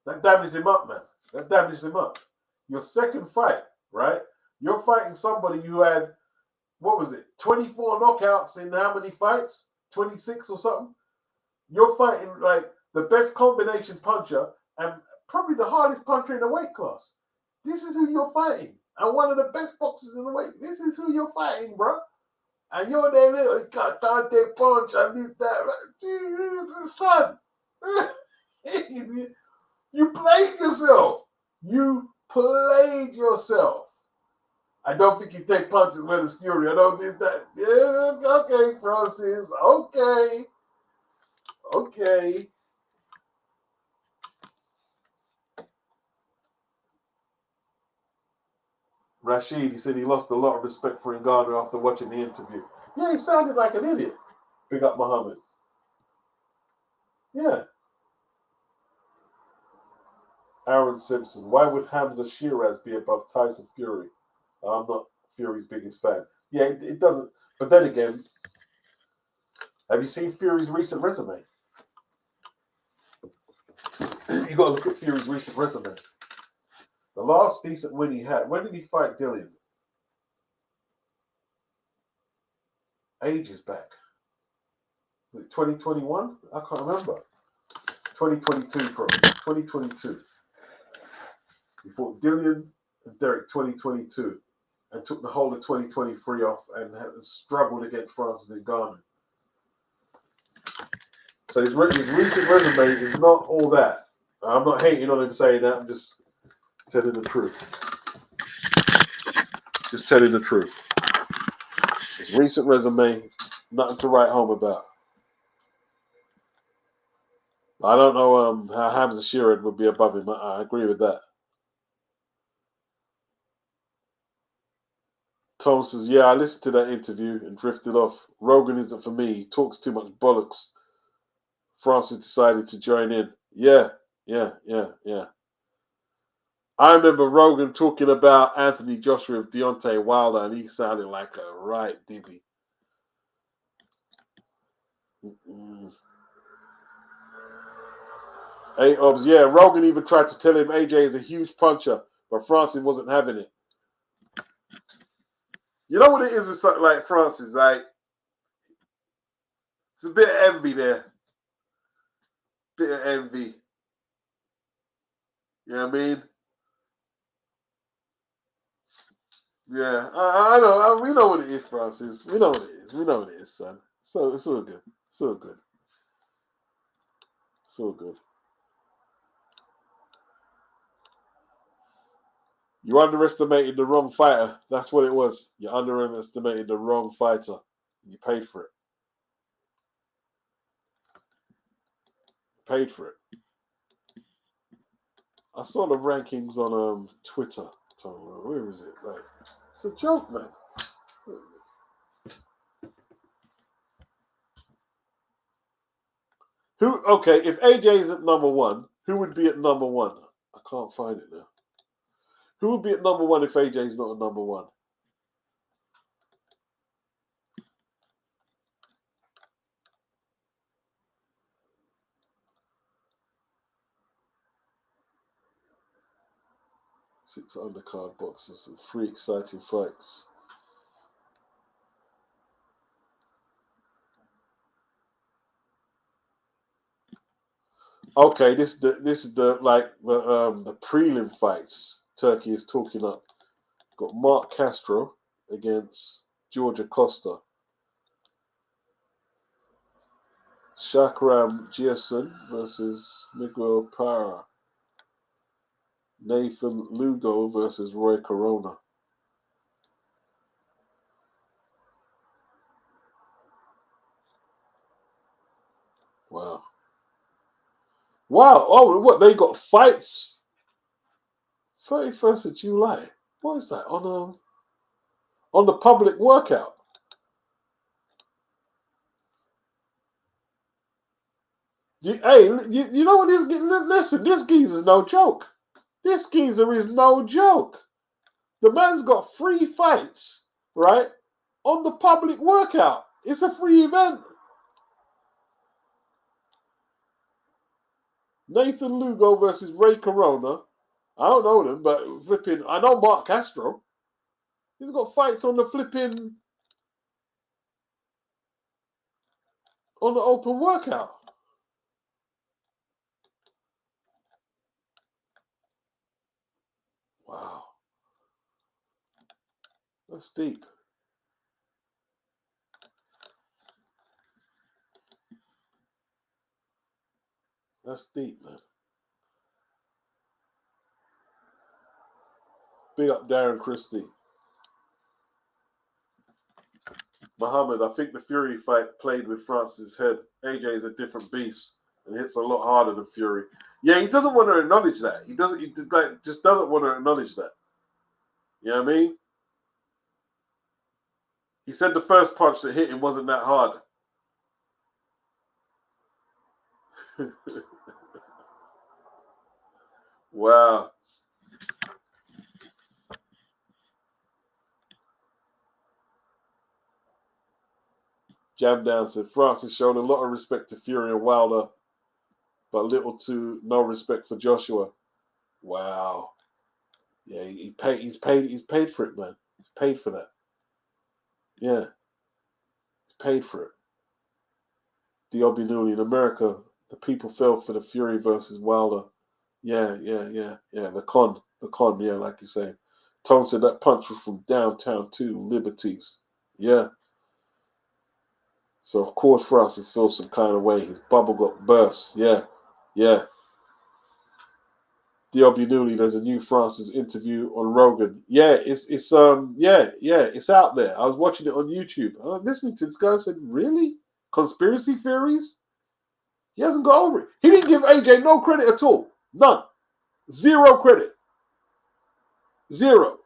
That damaged him up, man. That damaged him up. Your second fight, right? You're fighting somebody who had, what was it, 24 knockouts in how many fights? 26 or something? You're fighting like the best combination puncher and probably the hardest puncher in the weight class. This is who you're fighting. And one of the best boxers in the weight. This is who you're fighting, bro. And you're there, little can't take punch and this, that. Jesus, son. You played yourself. You played yourself. I don't think you take punches when it's Fury. I don't think that. Yeah, okay, Francis. Okay. Okay. Rashid, he said he lost a lot of respect for Ngannou after watching the interview. Yeah, he sounded like an idiot. Big up Muhammad. Yeah. Aaron Simpson. Why would Hamza Shiraz be above Tyson Fury? I'm not Fury's biggest fan. Yeah, it doesn't. But then again, have you seen Fury's recent resume? You got to look at Fury's recent resume. The last decent win he had. When did he fight Dillian? Ages back. Was it 2021? I can't remember. 2022 probably. 2022. He fought Dillian and Derek 2022 and took the whole of 2023 off and struggled against Francis Ngannou. So his recent resume is not all that. I'm not hating on him saying that. I'm just telling the truth. Just telling the truth. His recent resume, nothing to write home about. I don't know how Hamza Sheeran would be above him. I agree with that. Tom says, yeah, I listened to that interview and drifted off. Rogan isn't for me. He talks too much bollocks. Francis decided to join in. Yeah. I remember Rogan talking about Anthony Joshua with Deontay Wilder, and he sounded like a right divvy. Obs, yeah, Rogan even tried to tell him AJ is a huge puncher, but Francis wasn't having it. You know what it is with something like Francis? Like, it's a bit of envy there. Bit of envy. You know what I mean? Yeah, I know. We know what it is, Francis. We know what it is. We know what it is, son. So it's all good. It's all good. It's all good. You underestimated the wrong fighter. That's what it was. You underestimated the wrong fighter. You paid for it. Paid for it. I saw the rankings on Twitter. Where is it? Like, it's a joke, man. Who? Okay, if AJ is at number one, who would be at number one? I can't find it now. Who would be at number one if AJ is not at number one? Six undercard boxes and 3 exciting fights. Okay, this is the prelim fights Turkey is talking up. Got Mark Castro against Georgia Costa. Shakram Giason versus Miguel Parra. Nathan Lugo versus Roy Corona. Wow. Oh, what, they got fights? 31st of July. What is that? On the public workout. You know what this? Listen, this geezer is no joke. This geezer is no joke. The man's got 3 fights, right? On the public workout. It's a free event. Nathan Lugo versus Ray Corona. I don't know them, but flipping, I know Mark Castro. He's got fights on the flipping, on the open workout. Wow. That's deep. That's deep, man. Big up Darren Christie. Muhammad, I think the Fury fight played with Francis' head. AJ is a different beast and hits a lot harder than Fury. Yeah, he doesn't want to acknowledge that. He just doesn't want to acknowledge that. You know what I mean? He said the first punch that hit him wasn't that hard. Wow. Jam Down said Francis showed a lot of respect to Fury and Wilder, but little to no respect for Joshua. Wow. Yeah, he's paid for it, man. He's paid for that. Yeah. He's paid for it. Diobinuli in America, the people fell for the Fury versus Wilder. Yeah. The con. The con, yeah, like you're saying. Tone said that punch was from downtown too, Liberties. Yeah. So of course Francis feels some kind of way. His bubble got burst. Yeah. Yeah. DW Newley, there's a new Francis interview on Rogan. Yeah, it's it's out there. I was watching it on YouTube. I was listening to this guy. I said, really? Conspiracy theories? He hasn't got over it. He didn't give AJ no credit at all. None. Zero credit. Zero.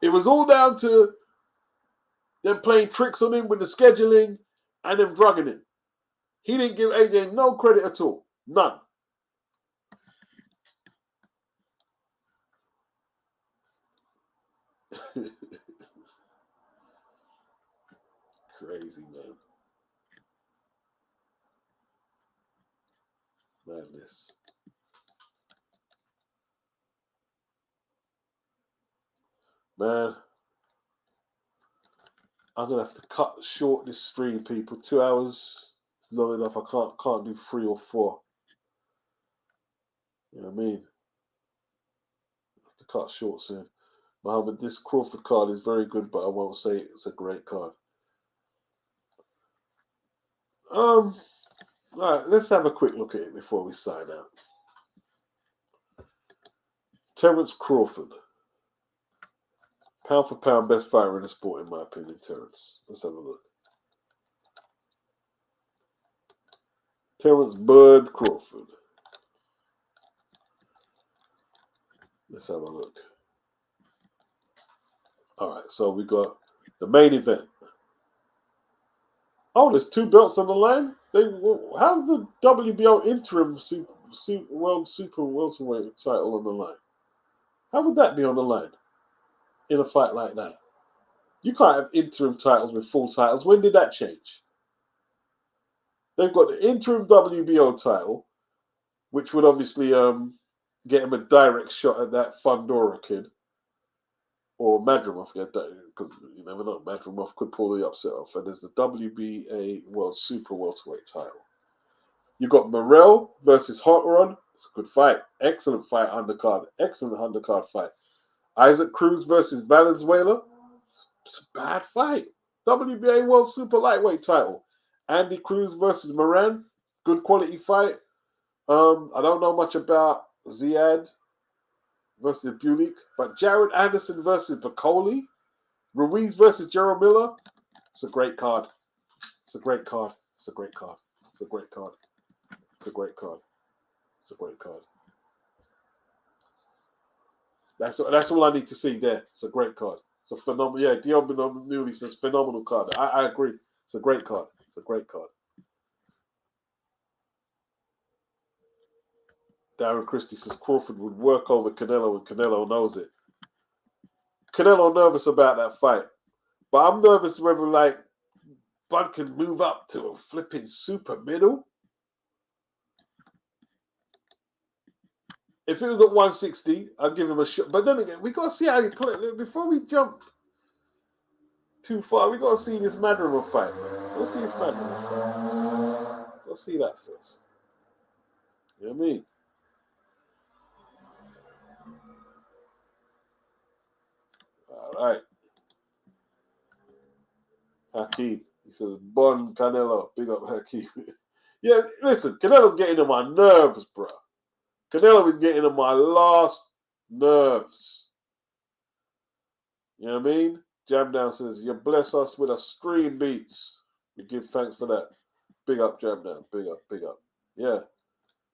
It was all down to them playing tricks on him with the scheduling and them drugging him. He didn't give AJ no credit at all. None. Crazy, man. Madness. Man, I'm gonna have to cut short this stream, people. 2 hours is long enough. I can't do 3 or 4. You know what I mean? I have to cut short soon. Mohammed, this Crawford card is very good, but I won't say it's a great card. All right, let's have a quick look at it before we sign out. Terence Crawford. Pound for pound, best fighter in the sport, in my opinion, Terence. Let's have a look. Terence Bud Crawford. Let's have a look. All right, so we got the main event. Oh, there's 2 belts on the line? How's the WBO interim world super welterweight title on the line? How would that be on the line in a fight like that? You can't have interim titles with full titles. When did that change? They've got the interim WBO title, which would obviously get him a direct shot at that Fundora kid. Or Madrimov, because you never know. Madrimov could pull the upset off. And there's the WBA World Super Welterweight title. You got Morrell versus Hot Rod. It's a good fight. Excellent fight undercard. Excellent undercard fight. Isaac Cruz versus Valenzuela. It's a bad fight. WBA World Super Lightweight title. Andy Cruz versus Moran. Good quality fight. I don't know much about Ziad versus Bulik, but Jared Anderson versus Bacoli. Ruiz versus Gerald Miller. It's a great card. It's a great card. It's a great card. It's a great card. It's a great card. It's a great card. That's all I need to see there. It's a great card. It's a phenomenal. Yeah, Dion Newley says phenomenal card. I agree. It's a great card. It's a great card. Darren Christie says Crawford would work over Canelo, and Canelo knows it. Canelo nervous about that fight, but I'm nervous whether like Bud can move up to a flipping super middle. If it was at 160, I'd give him a shot. But then again, we got to see how he play. Before we jump too far, we got to see this Madrimov fight. Let's see this Madrimov fight. Let's see that first. You know what I mean? All right. Hakeem. He says, Bon Canelo. Big up Hakeem. Yeah, listen, Canelo's getting on my nerves, bro. Canelo is getting on my last nerves. You know what I mean? Jam Down says, you bless us with a stream beats. We give thanks for that. Big up, Jam Down. Big up, big up. Yeah.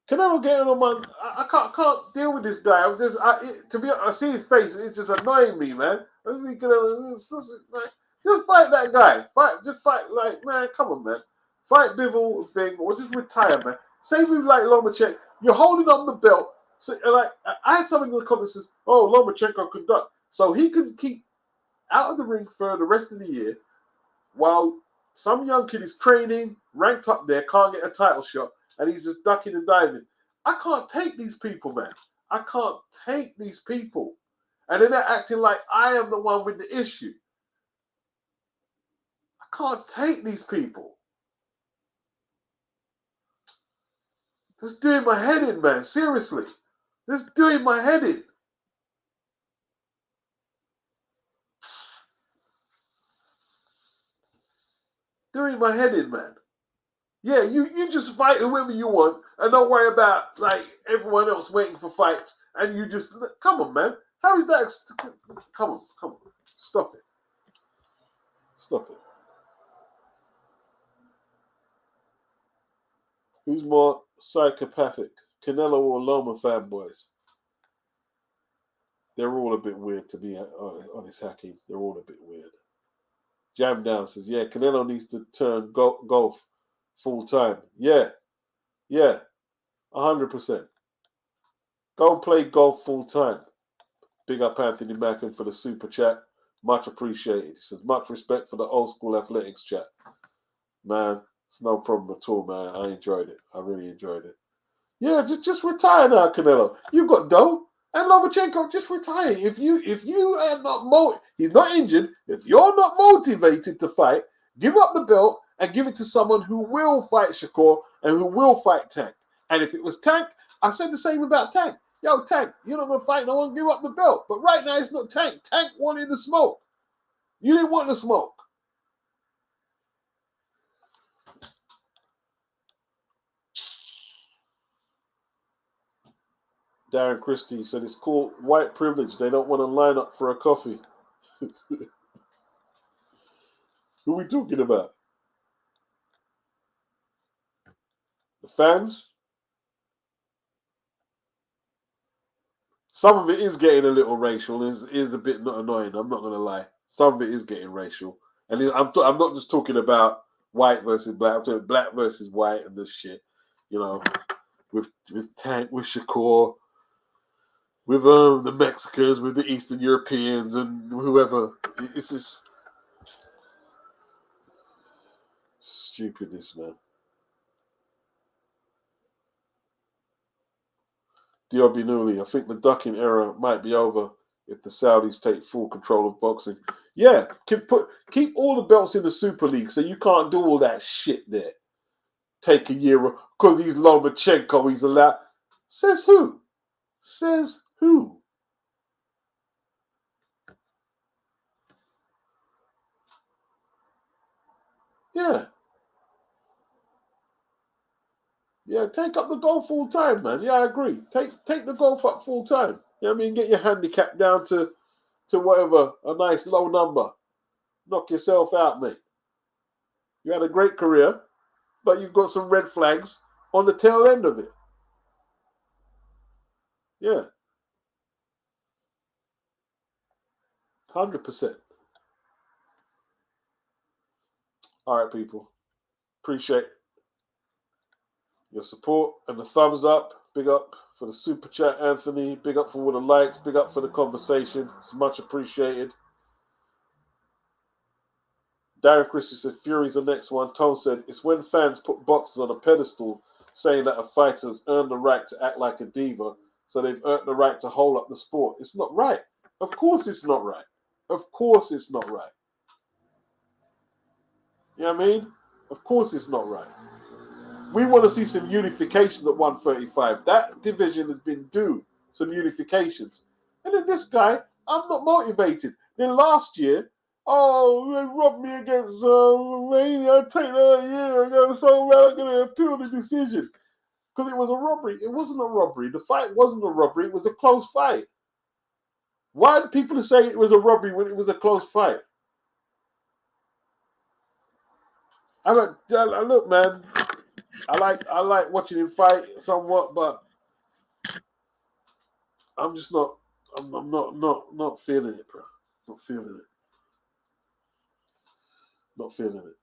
Canelo getting on my... I can't deal with this guy. To be honest, I see his face. It's just annoying me, man. I see Canelo... Just fight that guy. Just fight, like, man, come on, man. Fight Bivol thing, or just retire, man. Same with, like, Lomachenko. You're holding on the belt. So, like, I had something in the comments that says, oh, Lomachenko could duck. So he could keep out of the ring for the rest of the year while some young kid is training, ranked up there, can't get a title shot, and he's just ducking and diving. I can't take these people, man. I can't take these people. And then they're acting like I am the one with the issue. I can't take these people. Just doing my head in, man. Seriously. Just doing my head in. my head in, man. Yeah, you just fight whoever you want and don't worry about like everyone else waiting for fights. And you just come on, man. How is that? Come on, stop it, stop it. Who's more psychopathic, Canelo or Loma fanboys? They're all a bit weird to be honest, Hakeem. They're all a bit weird. Jam Down says, yeah, Canelo needs to turn golf full time. Yeah, 100%. Go and play golf full time. Big up Anthony Mackin for the super chat. Much appreciated. He says, much respect for the old school athletics chat. Man, it's no problem at all, man. I enjoyed it. I really enjoyed it. Yeah, just retire now, Canelo. You've got dough. And Lomachenko, just retire. If you are not he's not injured. If you're not motivated to fight, give up the belt and give it to someone who will fight Shakur and who will fight Tank. And if it was Tank, I said the same about Tank. Yo, Tank, you're not gonna fight no one. Give up the belt. But right now it's not Tank. Tank wanted the smoke. You didn't want the smoke. Darren Christie said it's called white privilege. They don't want to line up for a coffee. Who are we talking about? The fans? Some of it is getting a little racial. Is a bit not annoying. I'm not going to lie. Some of it is getting racial. And I'm not just talking about white versus black. I'm talking black versus white and this shit. You know, with Tank, with Shakur, with the Mexicans, with the Eastern Europeans and whoever. It's just stupidness, man. Diobby Newley, I think the ducking era might be over if the Saudis take full control of boxing. Yeah, keep all the belts in the Super League so you can't do all that shit there. Take a year because he's Lomachenko, he's allowed. Says who? Says who? Yeah. Yeah, take up the golf full time, man. Yeah, I agree. Take the golf up full time. You know what I mean? Get your handicap down to whatever, a nice low number. Knock yourself out, mate. You had a great career, but you've got some red flags on the tail end of it. Yeah. 100%. All right, people. Appreciate your support and the thumbs up. Big up for the super chat, Anthony. Big up for all the likes. Big up for the conversation. It's much appreciated. Darren Christie said, Fury's the next one. Tone said, it's when fans put boxers on a pedestal saying that a fighter's earned the right to act like a diva, so they've earned the right to hold up the sport. It's not right. Of course it's not right. Of course it's not right. You know what I mean? Of course it's not right. We want to see some unifications at 135. That division has been due some unifications. And then this guy, I'm not motivated. Then last year, oh, they robbed me against Romania. I take that year ago, so I'm going to appeal the decision. Because it was a robbery. It wasn't a robbery. The fight wasn't a robbery. It was a close fight. Why do people say it was a robbery when it was a close fight? Look, man, I like watching him fight somewhat, but I'm just not. I'm not feeling it, bro. Not feeling it. Not feeling it.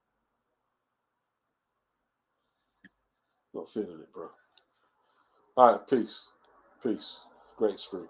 Not feeling it, bro. All right, peace. Peace. Great stream.